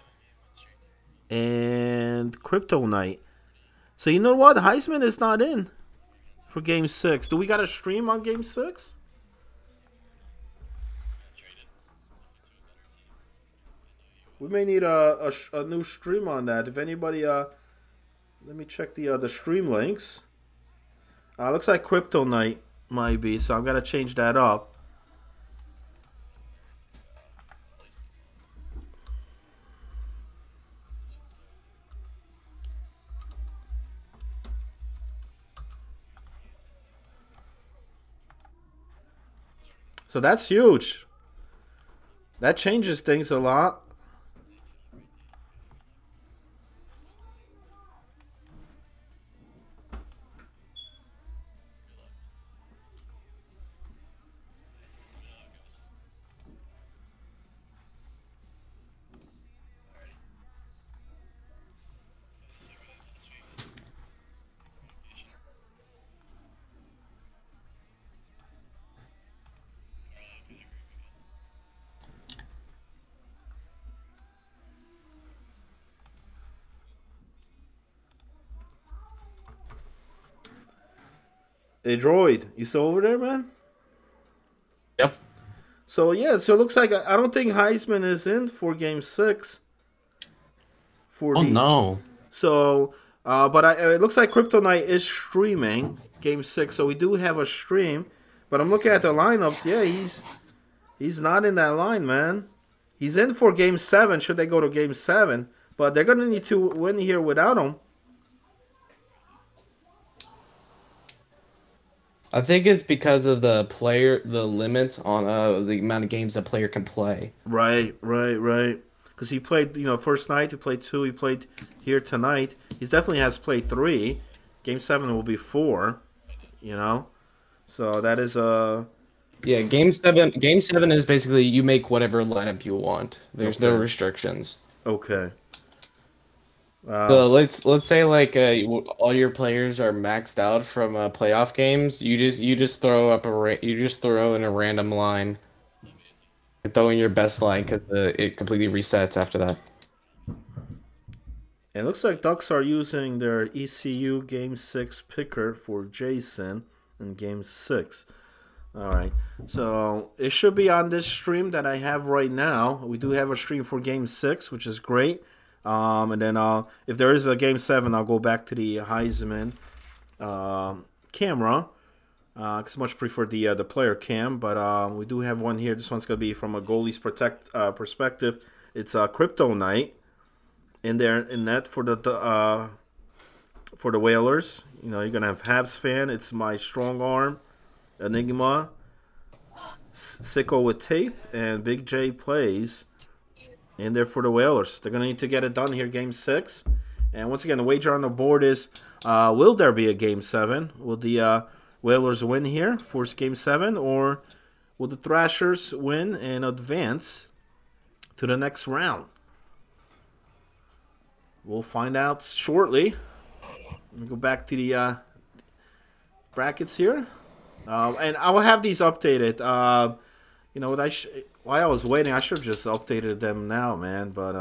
And Crypto Knight. So you know what? Heisman is not in for Game 6. Do we got a stream on Game 6? We may need a new stream on that. If anybody, let me check the stream links. Looks like Crypto Knight might be, so I'm gonna change that up. So that's huge. That changes things a lot. Hey, Droid, you still over there, man? Yep. So, yeah, so it looks like I don't think Heisman is in for Game 6. Oh, no. So, but it looks like Crypto Knight is streaming Game 6, so we do have a stream. But I'm looking at the lineups. Yeah, he's not in that line, man. He's in for Game 7, should they go to Game 7. But they're going to need to win here without him. I think it's because of the limits on the amount of games a player can play. Right. Because he played, first night, he played 2, he played here tonight. He definitely has played 3. Game 7 will be 4, So that is Yeah, Game 7 is basically you make whatever lineup you want. There's no restrictions. Okay. So let's say like all your players are maxed out from playoff games. You just throw in a random line. And throw in your best line because it completely resets after that. It looks like Ducks are using their ECU Game 6 picker for Jason in Game 6. All right, so it should be on this stream that I have right now. We do have a stream for Game 6, which is great. And then if there is a Game 7, I'll go back to the Heisman camera. Because I much prefer the player cam. But we do have one here. This one's going to be from a goalie's perspective. It's Crypto Knight in net for the Whalers. You're going to have Habs fan. It's My Strong Arm. Enigma. Sicko with tape. And Big J plays. In there for the Whalers. They're going to need to get it done here, Game 6. And once again, the wager on the board is, will there be a Game 7? Will the Whalers win here, force Game 7? Or will the Thrashers win and advance to the next round? We'll find out shortly. Let me go back to the brackets here. And I will have these updated. While I was waiting, I should have just updated them now, man. But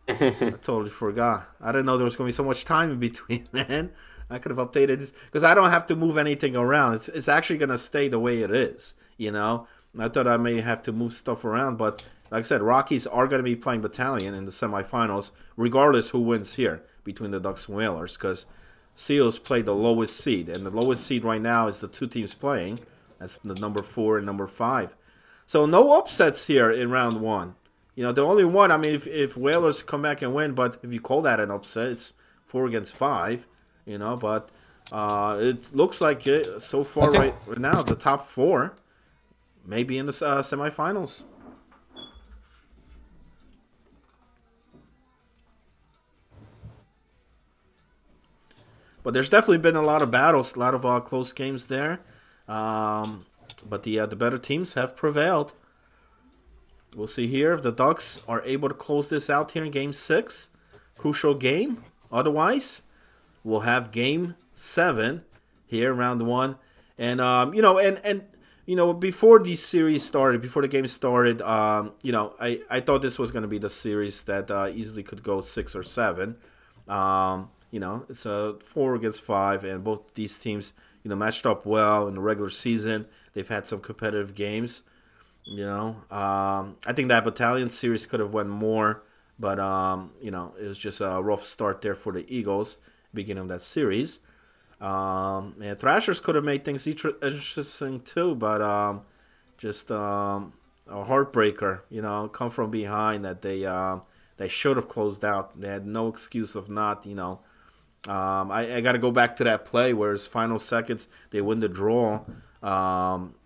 I totally forgot. I didn't know there was going to be so much time in between, man. I could have updated this because I don't have to move anything around. It's actually going to stay the way it is, I thought I may have to move stuff around, but like I said, Rockies are going to be playing Battalion in the semifinals, regardless who wins here between the Ducks and Whalers, because Seals play the lowest seed, and the lowest seed right now is the 2 teams playing. That's the number 4 and number 5. So no upsets here in round 1. The only one, I mean, if Whalers come back and win, but if you call that an upset, it's 4 against 5, but it looks like so far right now, the top 4 may be in the semifinals. But there's definitely been a lot of battles, a lot of close games there. But the better teams have prevailed. We'll see here if the Ducks are able to close this out here in Game 6. Crucial game. Otherwise, we'll have Game 7 here, round 1. And, before the series started, before the game started, I thought this was going to be the series that easily could go 6 or 7. It's a 4 against 5, and both these teams, matched up well in the regular season. They've had some competitive games. I think that Battalion series could have went more, but it was just a rough start there for the Eagles, beginning of that series. And Thrashers could have made things interesting too, but just a heartbreaker. Come from behind that they should have closed out. They had no excuse of not. I got to go back to that play where it's final seconds they win the draw.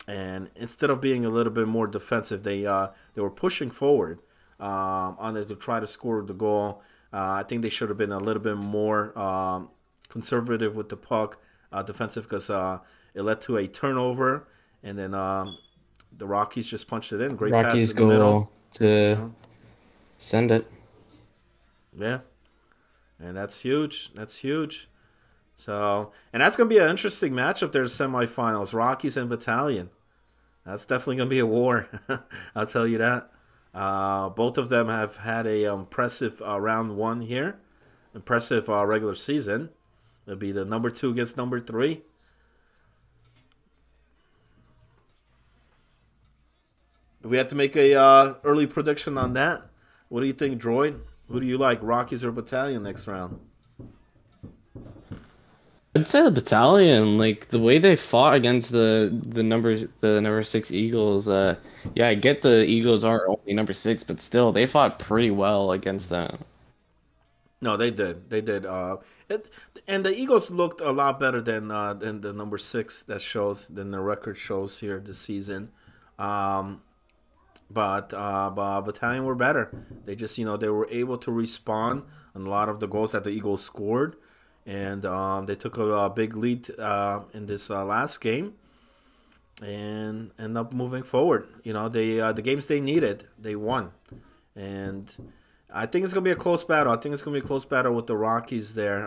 And instead of being a little bit more defensive, they were pushing forward on it to try to score the goal. I think they should have been a little bit more conservative with the puck, defensive, because it led to a turnover, and then the Rockies just punched it in. Great Rockies pass in the middle to send it. Yeah, and that's huge. That's huge. So, and that's going to be an interesting matchup there in semifinals, Rockies and Battalion. That's definitely going to be a war. I'll tell you that. Both of them have had a impressive round 1 here. Impressive regular season. It'll be the number 2 against number 3. If we had to make a early prediction on that, what do you think, Droid? Who do you like, Rockies or Battalion next round? I'd say the Battalion, like the way they fought against the number 6 Eagles. Yeah, I get the Eagles are only number 6, but still they fought pretty well against them. No, they did. They did. And the Eagles looked a lot better than the number 6 than the record shows here this season. But Battalion were better. They just they were able to respond on a lot of the goals that the Eagles scored. And they took a big lead in this last game, and end up moving forward. The games they needed, they won, and I think it's gonna be a close battle. I think it's gonna be a close battle with the Rockies there.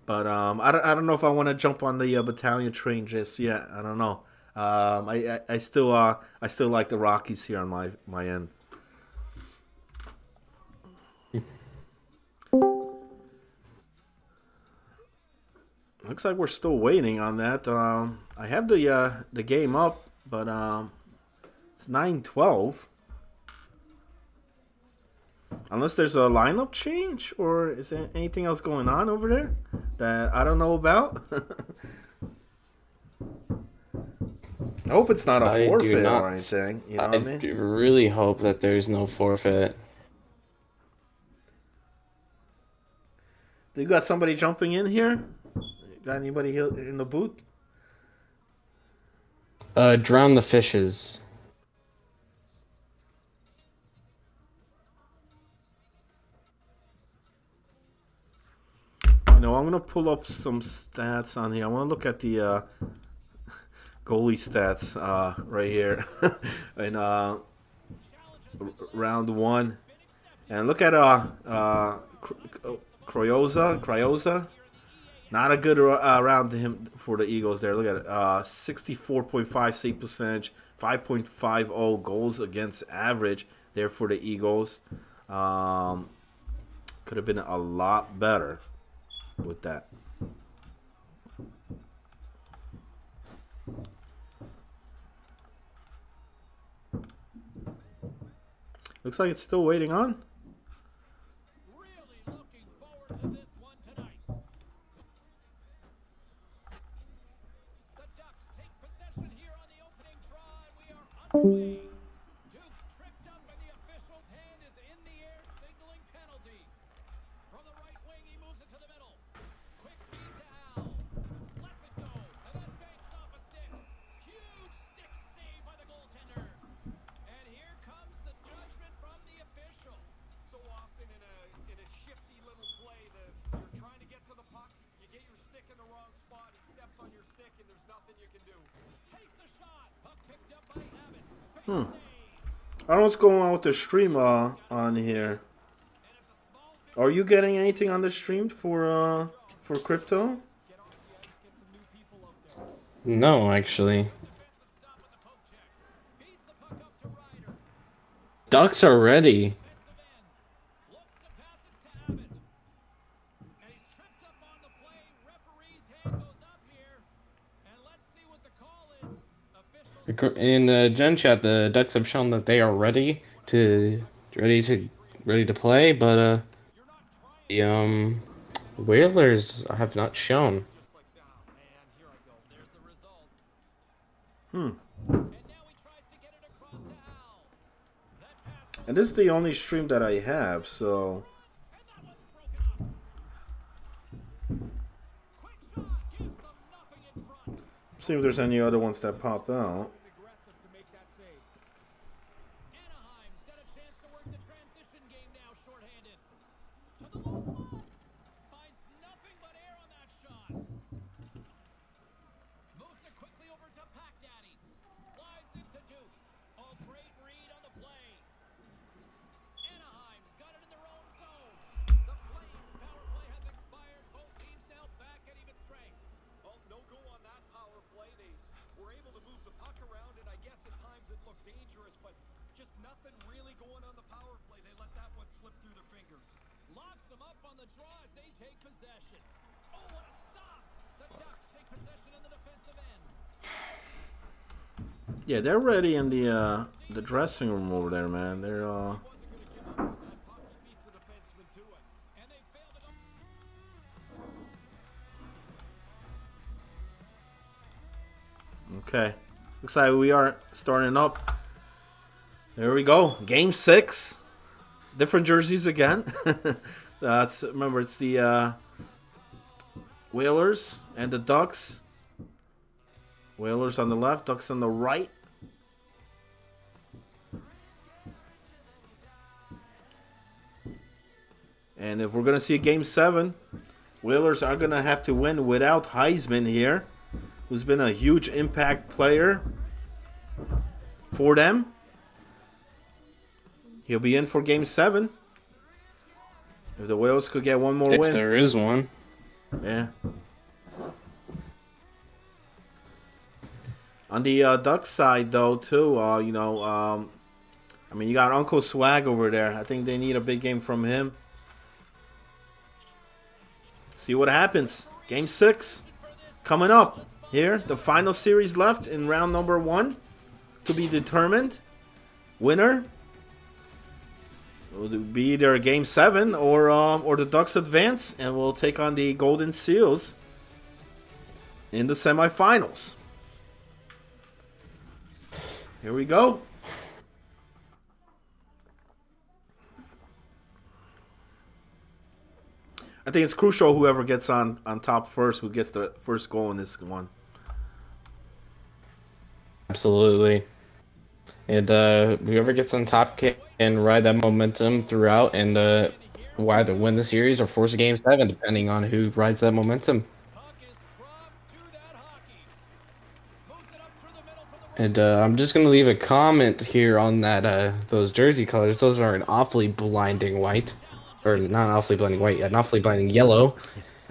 But I don't know if I want to jump on the Battalion train just yet. I don't know. I still like the Rockies here on my end. Looks like we're still waiting on that. I have the game up, but it's 9:12. Unless there's a lineup change, or is there anything else going on over there that I don't know about? I hope it's not a forfeit or anything. You know what I mean? I really hope that there's no forfeit. You got somebody jumping in here? Got anybody here in the booth? Drown the fishes. I'm gonna pull up some stats on here. I want to look at the goalie stats right here in round 1, and look at Cryoza. Not a good round to him for the Eagles there. Look at it. 64.5 save percentage, 5.50 goals against average there for the Eagles. Could have been a lot better with that. Looks like it's still waiting on. Duke's tripped up and the official's hand is in the air signaling penalty. From the right wing he moves it to the middle. Quick feed to Al. Lets it go and then banks off a stick. Huge stick save by the goaltender. And here comes the judgment from the official. So often in a shifty little play that you're trying to get to the puck, you get your stick in the wrong spot, he steps on your stick and there's nothing you can do. Takes a shot. Puck picked up by Abbott. I don't know what's going on with the stream on here. Are you getting anything on the stream for crypto? No, actually. Ducks are ready. In the Gen Chat, the Ducks have shown that they are ready to play, but the Whalers have not shown. And this is the only stream that I have, so see if there's any other ones that pop out. Yeah, they're ready in the dressing room over there, man. They're okay. Looks like we are starting up. There we go. Game 6. Different jerseys again. Remember, it's the Whalers and the Ducks. Whalers on the left, Ducks on the right. And if we're going to see a Game 7, Whalers are going to have to win without Heisman here, who's been a huge impact player for them. He'll be in for Game 7. If the Whalers could get one more win. If there is one. Yeah. On the Ducks side, though, too, I mean, you got Uncle Swag over there. I think they need a big game from him. See what happens. Game 6 coming up here. The final series left in round number 1 to be determined. Winner will be either Game 7 or the Ducks advance, and we'll take on the Golden Seals in the semifinals. Here we go. I think it's crucial whoever gets on top first, who gets the first goal in this one. Absolutely. And whoever gets on top can ride that momentum throughout and either win the series or force a Game 7, depending on who rides that momentum. And I'm just gonna leave a comment here on that. Those jersey colors, those are an awfully blinding white, or not an awfully blinding white, an awfully blinding yellow.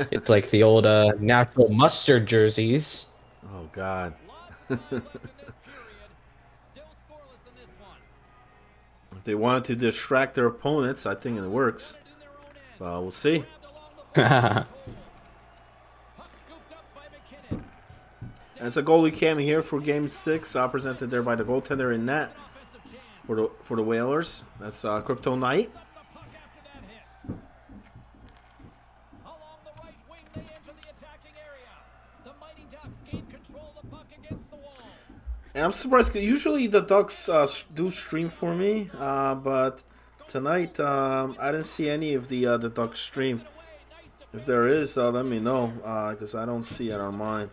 It's like the old natural mustard jerseys. Oh God. If they wanted to distract their opponents, I think it works. We'll see. And it's a goalie cam here for Game 6, presented there by the goaltender in net for the Whalers. That's Crypto Knight. And I'm surprised, 'cause usually the Ducks do stream for me, but tonight I didn't see any of the Ducks stream. If there is, let me know, because I don't see it on mine.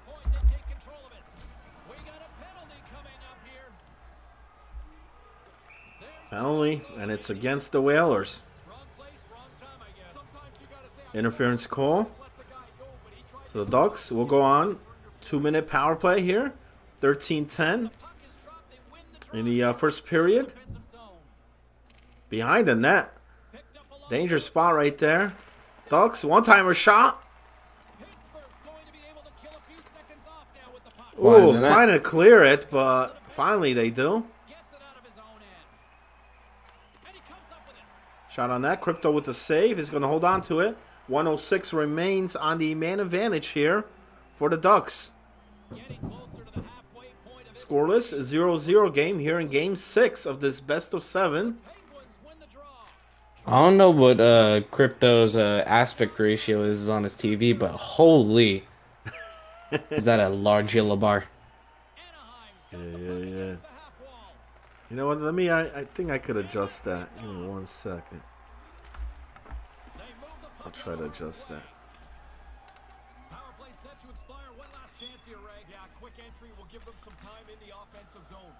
point, they take control of it. We got a penalty coming up here. Penalty, and it's against the Whalers. Wrong place, wrong time, I guess. Sometimes you gotta say Interference call. let the guy go, but he tried So the Ducks will go on. 2-minute power play here. 13-10 puck is dropped, they win the in the first period. defensive zone. Behind the net. Picked up along Dangerous spot right there. Ducks, one-timer shot. Pittsburgh's going to be able to kill a few seconds off now with the puck. Behind Ooh, the net. trying to clear it, but finally they do. Gets it out of his own end. And he comes up with it. Shot on that. Crypto with the save. He's going to hold on to it. 106 remains on the man advantage here for the Ducks. Getting closer to the halfway point of it. Scoreless 0-0 game here in Game 6 of this best of 7. Penguins win the draw. I don't know what Crypto's aspect ratio is on his TV, but holy, is that a large yellow bar? Anaheim's Yeah, got yeah, yeah. the half wall. You know what? I think I could adjust that. Give me 1 second. They move the I'll puck try to over adjust that. Power play set to expire. One last chance here, Ray. Yeah, quick entry will give them some time in the offensive zone.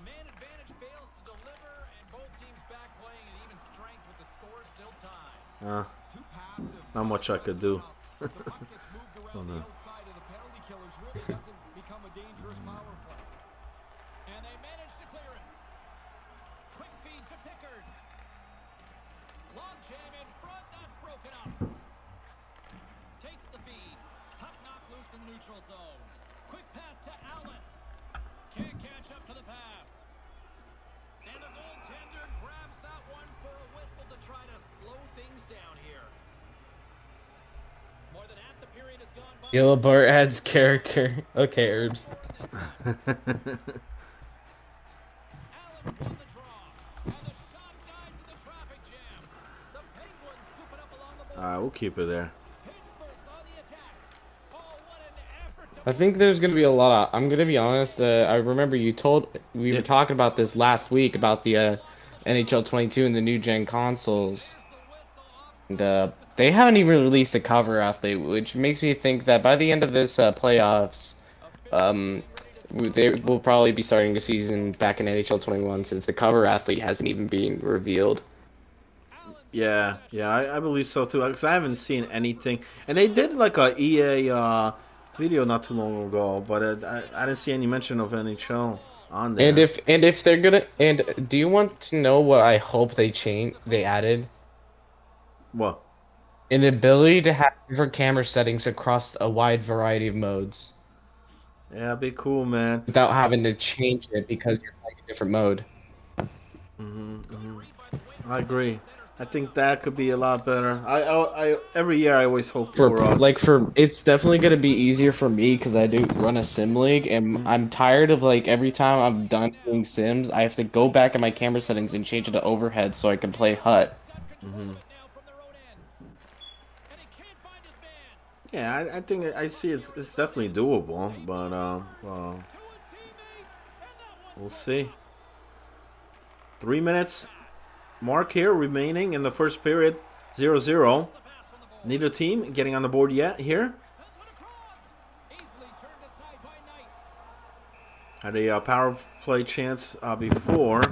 Man advantage fails to deliver, and both teams back playing at even strength with the score still tied. Too passive. Not much I could do. The puck gets moved around Oh, the no. outside of the penalty killers. Really doesn't become a dangerous power play. And they manage to clear it. Quick feed to Pickard. Long jam in front. That's broken up. Takes the feed. Puck knocked loose in the neutral zone. Quick pass to Allen. Can't catch up to the pass. And the goaltender grabs that one for a whistle to try to slow things down here. More than half the period has gone by. Yellow bar adds character. Okay, Herbs. Allen won the draw. And the shot dies in the traffic jam. The Penguins scoop it up along the board. Alright, we'll keep it there. Pittsburgh's on the attack. Oh, what an effort to I think there's gonna be a lot of. I'm gonna be honest. I remember we were talking about this last week about the NHL 22 and the new gen consoles, and they haven't even released a cover athlete, which makes me think that by the end of this playoffs, they will probably be starting a season back in NHL 21 since the cover athlete hasn't even been revealed. Yeah, I believe so too. Because I haven't seen anything, and they did like a EA video not too long ago, but I didn't see any mention of NHL on there. And if they're gonna, and do you want to know what I hope they added? What? An ability to have different camera settings across a wide variety of modes Yeah, it'd be cool, man. without having to change it because you're playing a different mode. I agree. I think that could be a lot better. I every year I always hope For for it's definitely gonna be easier for me because I do run a sim league, and I'm tired of like every time I'm done doing sims, I have to go back in my camera settings and change it to overhead so I can play hut. yeah. I think I see it's definitely doable, but we'll see. 3 minutes mark here remaining in the first period. 0-0. Neither team getting on the board yet here. Had a power play chance before,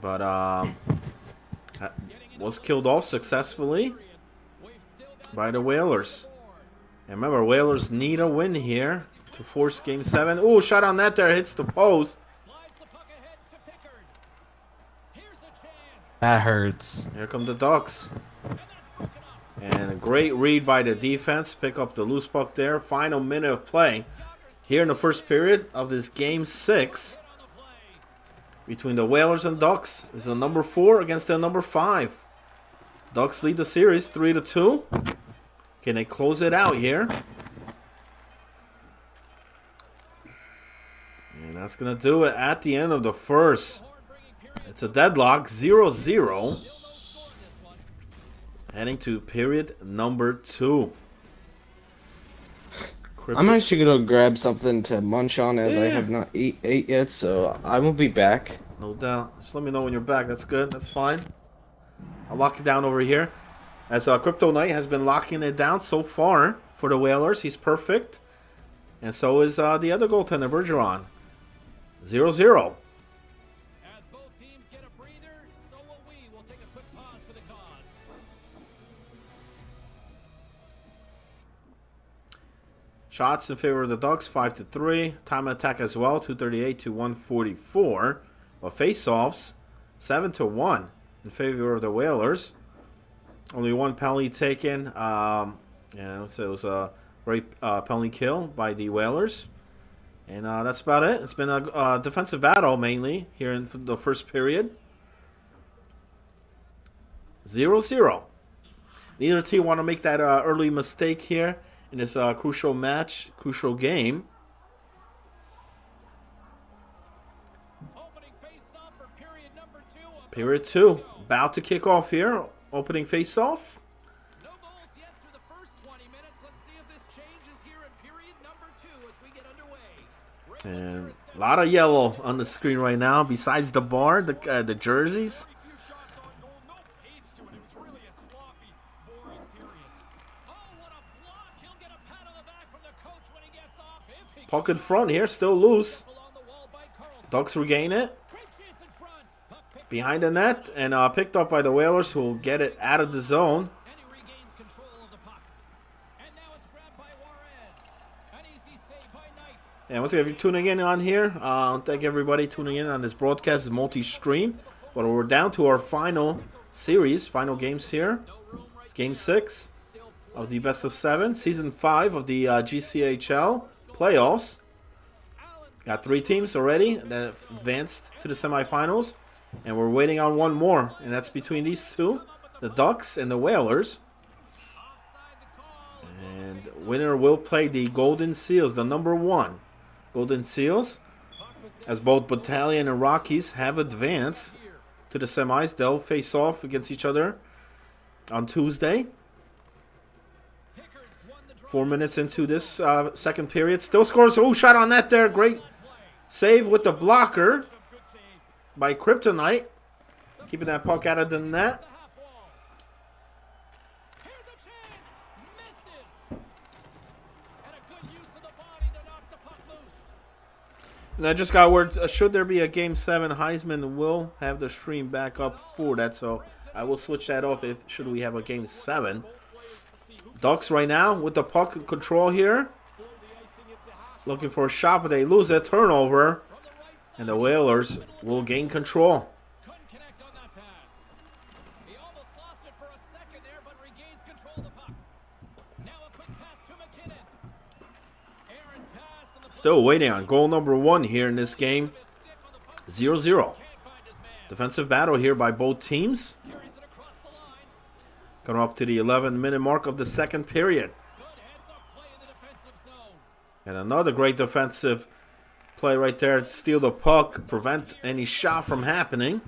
but was killed off successfully by the Whalers. And remember, Whalers need a win here to force Game 7. Ooh, shot on that there, hits the post. That hurts. Here come the Ducks. And a great read by the defense. Pick up the loose puck there. Final minute of play here in the first period of this Game 6 between the Whalers and Ducks. This is the number 4 against the number 5. Ducks lead the series 3-2. Can they close it out here? And that's going to do it at the end of the first. It's a deadlock, 0-0. Heading to period number 2. I'm actually gonna grab something to munch on as I have not ate yet, so I will be back. No doubt. Just let me know when you're back. That's good. That's fine. I'll lock it down over here. As Crypto Knight has been locking it down so far for the Whalers. He's perfect. And so is the other goaltender, Bergeron. 0-0. As both teams get a breather, so will we. We'll take a quick pause for the cause. Shots in favor of the Ducks, 5-3. Time attack as well, 238 to 144. But face-offs, 7-1 in favor of the Whalers. Only one penalty taken. So it was a great penalty kill by the Whalers. And that's about it. It's been a defensive battle mainly here in the first period. 0-0. Neither team want to make that early mistake here in this crucial match, crucial game. Opening face-off for period number 2. Period 2. About to kick off here. Opening face-off. No goals yet through the first 20 minutes. Let's see if this changes here in period number 2 as we get underway. And a lot of yellow on the screen right now. Besides the bar, the jerseys. Puck in front here, still loose. Ducks regain it. Behind the net and picked up by the Whalers, who will get it out of the zone. And once again, if you're tuning in on here, thank everybody tuning in on this broadcast. It's multi-stream. But we're down to our final series, final games here. It's Game 6 of the Best of 7, Season 5 of the GCHL playoffs. Got 3 teams already that advanced to the semifinals. And we're waiting on one more, and that's between these two, the Ducks and the Whalers. And winner will play the Golden Seals, the number 1 Golden Seals. As both Battalion and Rockies have advanced to the semis, they'll face off against each other on Tuesday. 4 minutes into this second period. Still scores. Oh, shot on that there. Great save with the blocker by Kryptonite. Keeping that puck out of the net. And I just got word, should there be a Game 7, Heisman will have the stream back up for that. So I will switch that off if should we have a Game 7. Ducks right now with the puck control here. Looking for a shot, but they lose it. Turnover. And the Whalers will gain control. Still waiting on goal number 1 here in this game. 0-0. Defensive battle here by both teams. Coming up to the 11-minute mark of the second period. And another great defensive play right there to steal the puck, prevent any shot from happening.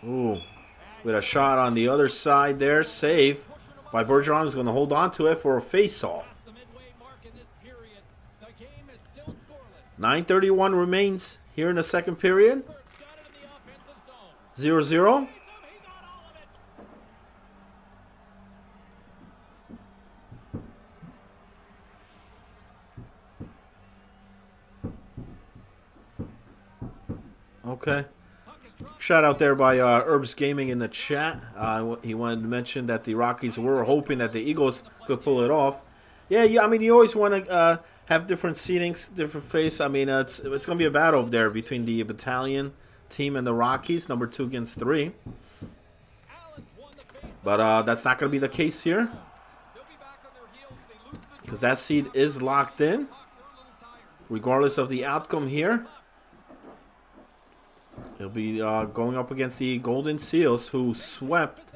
Ooh, with a shot on the other side there, save by Bergeron, is going to hold on to it for a face-off. 9:31 remains here in the second period. 0-0. Okay. Shout out there by Herbs Gaming in the chat. He wanted to mention that the Rockies were hoping that the Eagles could pull it off. Yeah. I mean, you always want to have different seedings, different face. I mean, it's going to be a battle there between the Battalion team and the Rockies, number 2 against 3. But that's not going to be the case here, because that seed is locked in, regardless of the outcome here. He'll be going up against the Golden Seals, who swept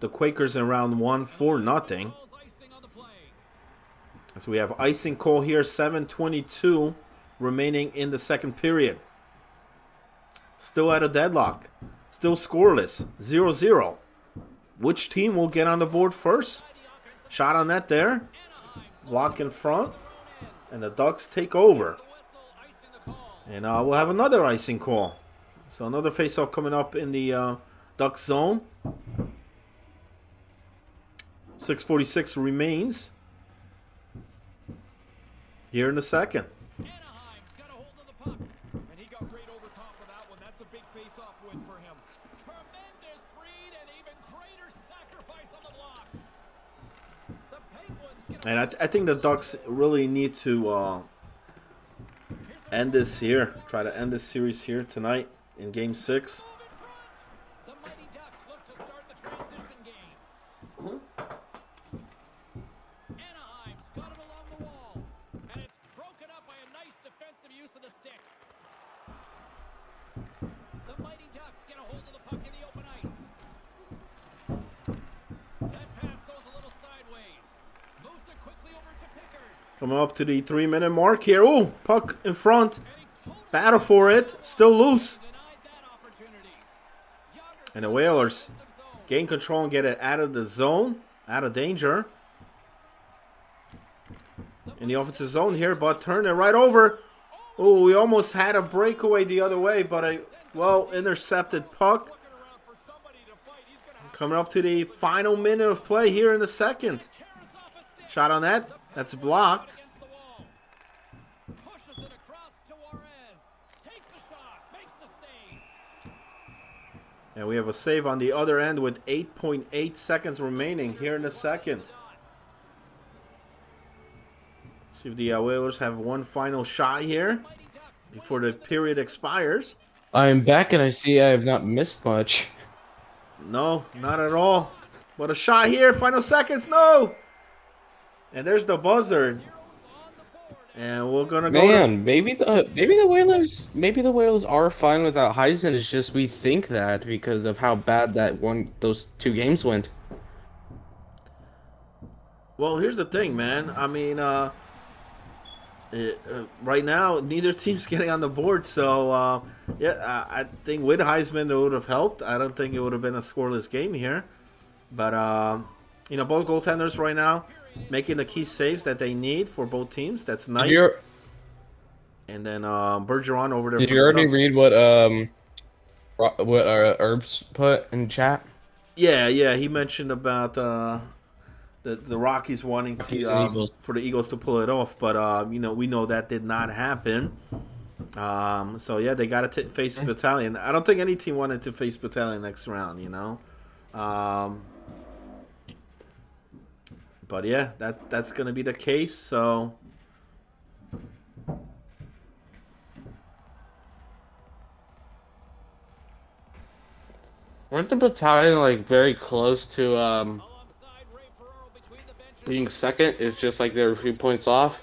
the Quakers in round 1 4-0. So we have icing call here, 7:22 remaining in the second period. Still at a deadlock. Still scoreless, 0-0. Which team will get on the board first? Shot on that there. Block in front. And the Ducks take over. And we'll have another icing call. So another face-off coming up in the Duck zone. 6:46 remains here in the second. Anaheim's got a hold of the puck. And he got great over top of that one. That's a big face-off win for him. Tremendous read and even greater sacrifice on the block. The Penguins get And I think the Ducks really need to end this here. Try to end this series here tonight in Game 6. the Mighty Ducks look to start the transition game. Anaheim's got it along the wall. And it's broken up by a nice defensive use of the stick. The Mighty Ducks get a hold of the puck in the open ice. That pass goes a little sideways. Moves it quickly over to Pickard. Coming up to the 3-minute mark here. Ooh, puck in front. Battle for it. Still loose. Denied that opportunity. Youngers And the Whalers zone. gain control and get it out of the zone. Out of danger. In the offensive zone here, but turn it right over. Oh, we almost had a breakaway the other way, but a well-intercepted puck. Coming up to the final minute of play here in the second. Shot on that. That's blocked. Against the wall. Pushes it across to Juarez. Takes the shot. Makes the save. And we have a save on the other end with 8.8 seconds remaining here in the second. See if the Whalers have one final shot here before the period expires. I'm back and I see I have not missed much. No, not at all. But a shot here, final seconds, no! And there's the buzzer. And we're gonna go. Man, maybe the Whalers are fine without Heisen. It's just we think that because of how bad those 2 games went. Well, here's the thing, man. I mean, right now, neither team's getting on the board. So, yeah, I think with Heisman, it would have helped. I don't think it would have been a scoreless game here. But, you know, both goaltenders right now making the key saves that they need for both teams. That's Knight. And then Bergeron over there. Did you already read what Herbs put in chat? Yeah, he mentioned about the Rockies wanting to for the Eagles to pull it off, but you know, we know that did not happen. So yeah, they got to face Battalion. I don't think any team wanted to face Battalion next round, you know. But yeah, that's gonna be the case. So weren't the Battalion like very close to being second? It's just like they're a few points off.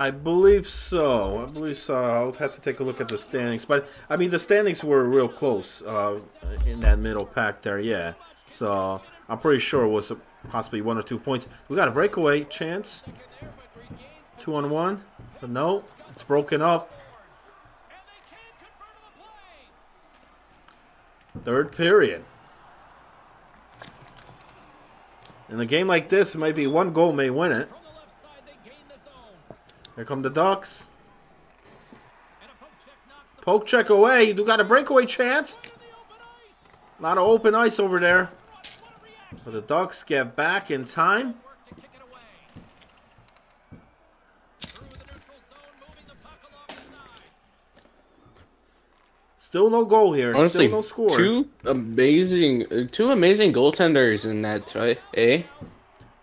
I believe so. I'll have to take a look at the standings, but I mean the standings were real close in that middle pack there. Yeah, so I'm pretty sure it was possibly 1 or 2 points. We got a breakaway chance. 2-on-1, but no, it's broken up. Third period. In a game like this, it might be 1 goal may win it. Here come the Ducks. Poke check away. You got a breakaway chance. A lot of open ice over there. But the Ducks get back in time. Still no goal here. Honestly, still no score. Two amazing goaltenders in that, right? Eh?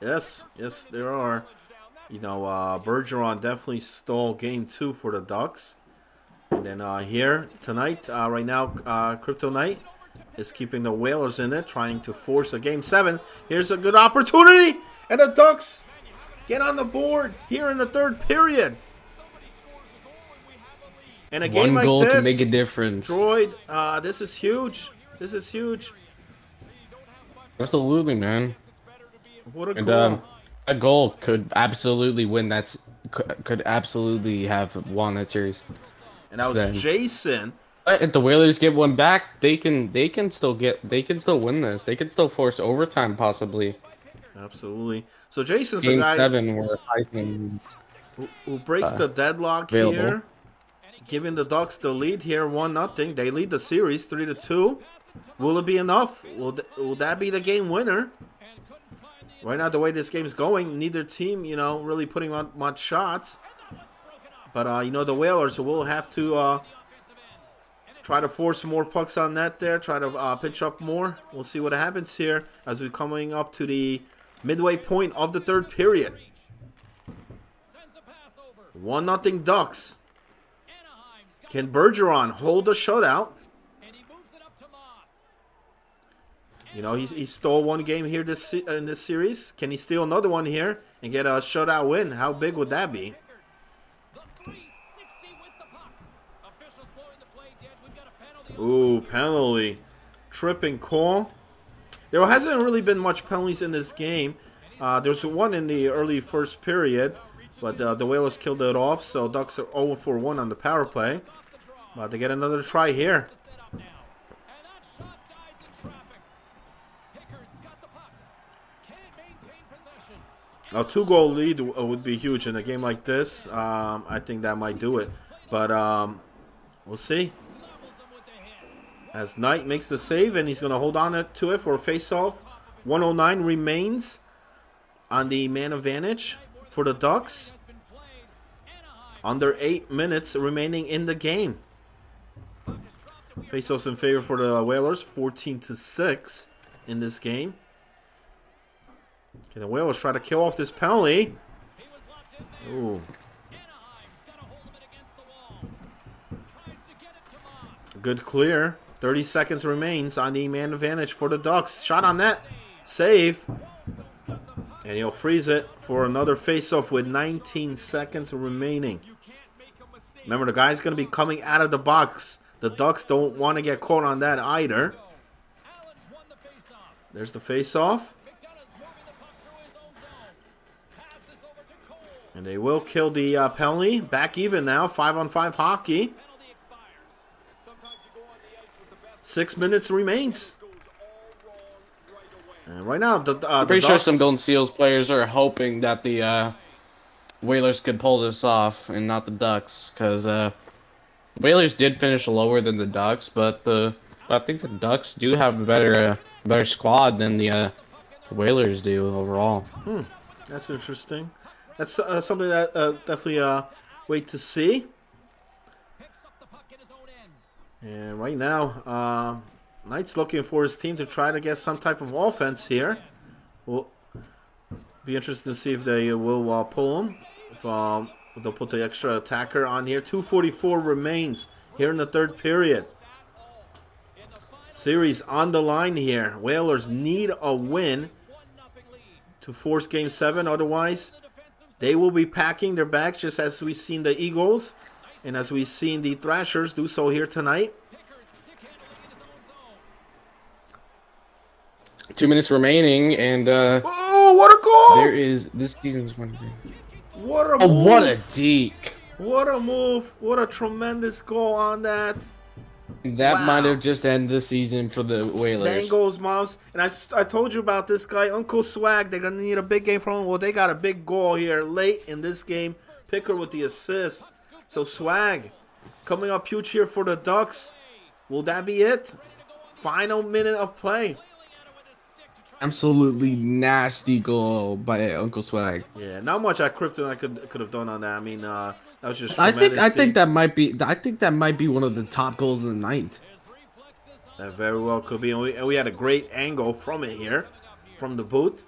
Yes, there are. You know, Bergeron definitely stole game 2 for the Ducks. And then here tonight, right now, Crypto Knight is keeping the Whalers in it, trying to force a game 7. Here's a good opportunity, and the Ducks get on the board here in the third period. And a game like goal this, can make a difference. Droid, this is huge. This is huge. Absolutely, man. What a goal. A goal could absolutely win that. Could absolutely have won that series. And that was Jason. But if the Whalers get one back, they can still win this. They can still force overtime possibly. Absolutely. So Jason's Game the guy 7 where Heisman who breaks the deadlock available. here, giving the Ducks the lead here, 1-0. They lead the series 3-2. Will it be enough? Will that be the game winner? Right now, the way this game's going, neither team, you know, really putting on much shots. But, you know, the Whalers will have to try to force some more pucks on net there. Try to pitch up more. We'll see what happens here as we're coming up to the midway point of the third period. 1-0 Ducks. Can Bergeron hold the shutout? You know, he stole one game here in this series. Can he steal another one here and get a shutout win? How big would that be? Ooh, penalty. Tripping call. There hasn't really been much penalties in this game. There's one in the early first period, but the Whalers killed it off, so Ducks are 0-for-1 on the power play. About to get another try here. A 2-goal lead would be huge in a game like this. I think that might do it, but we'll see. As Knight makes the save, and he's going to hold on to it for a face-off. 109 remains on the man advantage for the Ducks. Under 8 minutes remaining in the game. Face-offs in favor for the Whalers, 14-6 in this game. Can the Whalers try to kill off this penalty? Ooh. Good clear. 30 seconds remains on the man advantage for the Ducks. Shot on net. Save. And he'll freeze it for another face-off with 19 seconds remaining. Remember, the guy's going to be coming out of the box. The Ducks don't want to get caught on that either. There's the face-off. And they will kill the penalty. Back even now. 5-on-5 hockey. 6 minutes remains. And right now, I'm pretty sure some Golden Seals players are hoping that the Whalers could pull this off and not the Ducks, because Whalers did finish lower than the Ducks, but I think the Ducks do have a better squad than the Whalers do overall. That's interesting. That's something that definitely wait to see. And right now, Knight's looking for his team to try to get some type of offense here. Will be interesting to see if they will pull him. If they'll put the extra attacker on here. 2:44 remains here in the third period. Series on the line here. Whalers need a win to force Game 7. Otherwise, they will be packing their bags, just as we've seen the Eagles and as we've seen the Thrashers do so here tonight. 2 minutes remaining, and oh, what a goal! There is this season's one thing. What a move! What a deke! What a move! What a tremendous goal on that! That might have just ended the season for the Whalers. Dang goes, Moms. And I told you about this guy, Uncle Swag. They're going to need a big game from him. Well, they got a big goal here late in this game. Picker with the assist. So, Swag coming up huge here for the Ducks. Will that be it? Final minute of play. Absolutely nasty goal by Uncle Swag. Yeah, not much at Krypton I could have done on that. I mean, that was just. I think that might be one of the top goals of the night. That very well could be, and we had a great angle from it here, from the booth,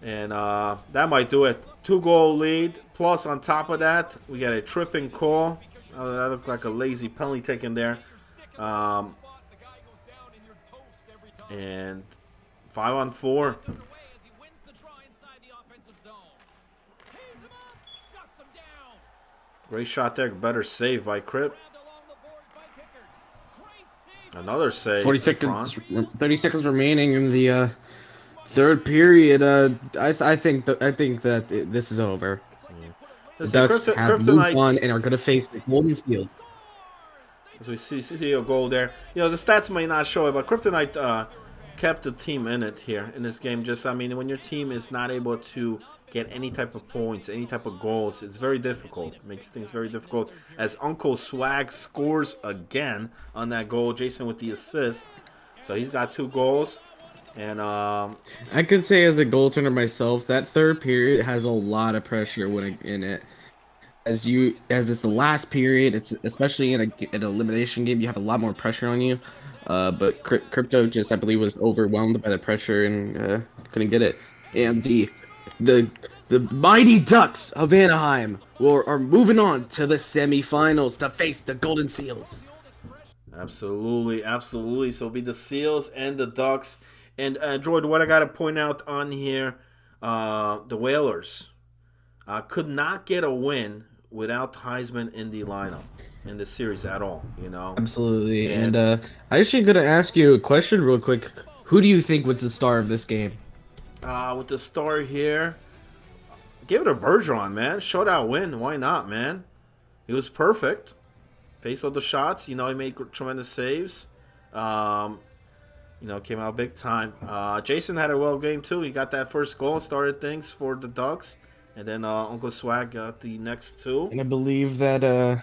and that might do it. 2-goal lead, plus on top of that, we got a tripping call. Oh, that looked like a lazy penalty taken there. And 5-on-4. Great shot there. Better save by Crip. Another save. 30 seconds remaining in the third period. I think that this is over. Yeah. The Ducks have moved on and are going to face the Golden Seals. As we see a goal there. You know, the stats may not show it, but Kryptonite kept the team in it here in this game. Just, I mean, when your team is not able to get any type of points, any type of goals, it's very difficult. It makes things very difficult. As Uncle Swag scores again on that goal, Jason with the assist. So he's got 2 goals. And I could say as a goaltender myself, that third period has a lot of pressure when in it. As it's the last period, it's especially in an elimination game, you have a lot more pressure on you. But Crypto just, I believe, was overwhelmed by the pressure and couldn't get it. And the mighty Ducks of Anaheim are moving on to the semifinals to face the Golden Seals. Absolutely, absolutely. So it'll be the Seals and the Ducks. And Droid, what I got to point out on here, the Whalers could not get a win without Heisman in the lineup in the series at all, you know? Absolutely. And I actually going to ask you a question real quick. Who do you think was the star of this game? With the star here, give it to Bergeron, man. Shutout win. Why not, man? He was perfect. Faced all the shots. You know, he made tremendous saves. You know, came out big time. Jason had a well game, too. He got that first goal, started things for the Ducks. And then Uncle Swag got the next 2. And I believe that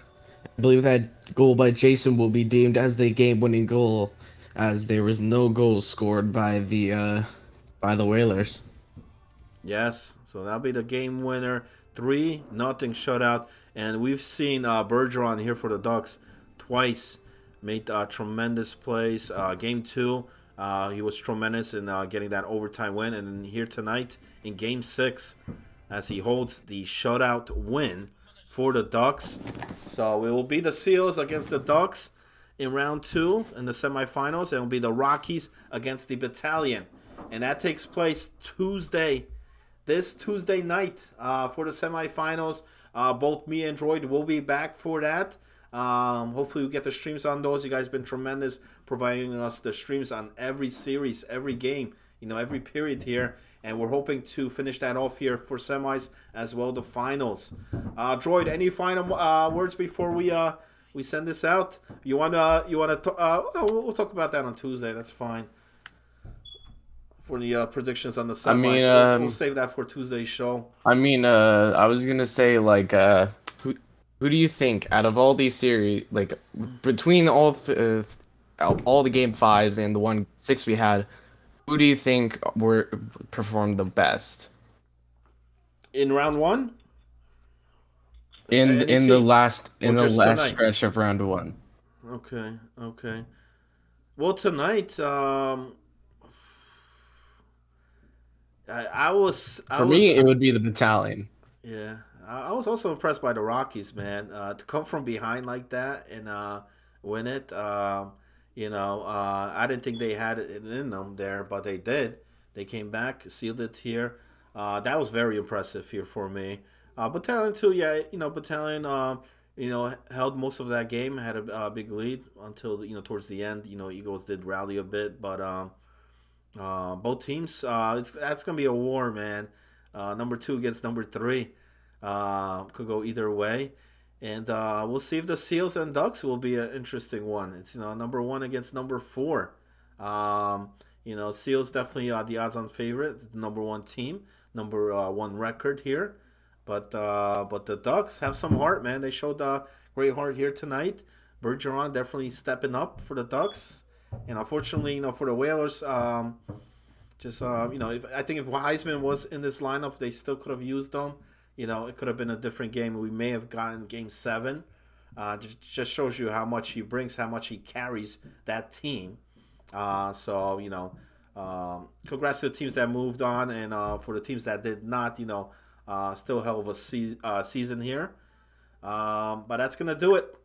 goal by Jason will be deemed as the game-winning goal, as there was no goals scored by the Whalers. Yes, so that'll be the game winner. 3-0 shutout. And we've seen Bergeron here for the Ducks twice. Made tremendous plays. Game 2, he was tremendous in getting that overtime win. And then here tonight in Game 6, as he holds the shutout win for the Ducks. So it will be the Seals against the Ducks in round 2 in the semifinals. And it will be the Rockies against the Battalion. And that takes place this Tuesday night for the semifinals. Both me and Droid will be back for that. Hopefully we get the streams on those. You guys have been tremendous providing us the streams on every series, every game, you know, every period here. And we're hoping to finish that off here for semis as well the finals. Droid, any final words before we send this out? You wanna we'll talk about that on Tuesday. That's fine. For the predictions on the semis. I mean, we'll save that for Tuesday's show. I mean, I was gonna say, like, who do you think out of all these series, like between all the game 5s and the 1-6 we had, who do you think performed the best in round 1? In the last tonight? Stretch of round 1. Okay. Well, tonight, For me, it would be the Battalion. Yeah, I was also impressed by the Rockies, man. To come from behind like that and win it, you know, I didn't think they had it in them there, but they did. They came back, sealed it here. That was very impressive here for me. Battalion too, yeah, you know, Battalion, you know, held most of that game, had a big lead until, you know, towards the end. You know, Eagles did rally a bit, but both teams, that's gonna be a war, man. Number 2 against number 3, could go either way, and we'll see if the Seals and Ducks will be an interesting one. It's, you know, number 1 against number 4. You know, Seals definitely the odds-on favorite, number 1 team, number 1 record here, but the Ducks have some heart, man. They showed great heart here tonight. Bergeron definitely stepping up for the Ducks. And unfortunately, you know, for the Whalers, you know, I think if Heisman was in this lineup, they still could have used them. You know, it could have been a different game. We may have gotten Game 7. Just shows you how much he brings, how much he carries that team. So, you know, congrats to the teams that moved on, and for the teams that did not, you know, still hell of a season here. But that's gonna do it.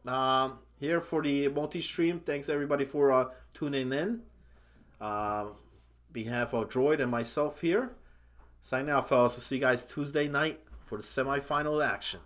Here for the multi-stream. Thanks everybody for tuning in. Behalf of Droid and myself here, signing out, fellas. We'll see you guys Tuesday night for the semifinal action.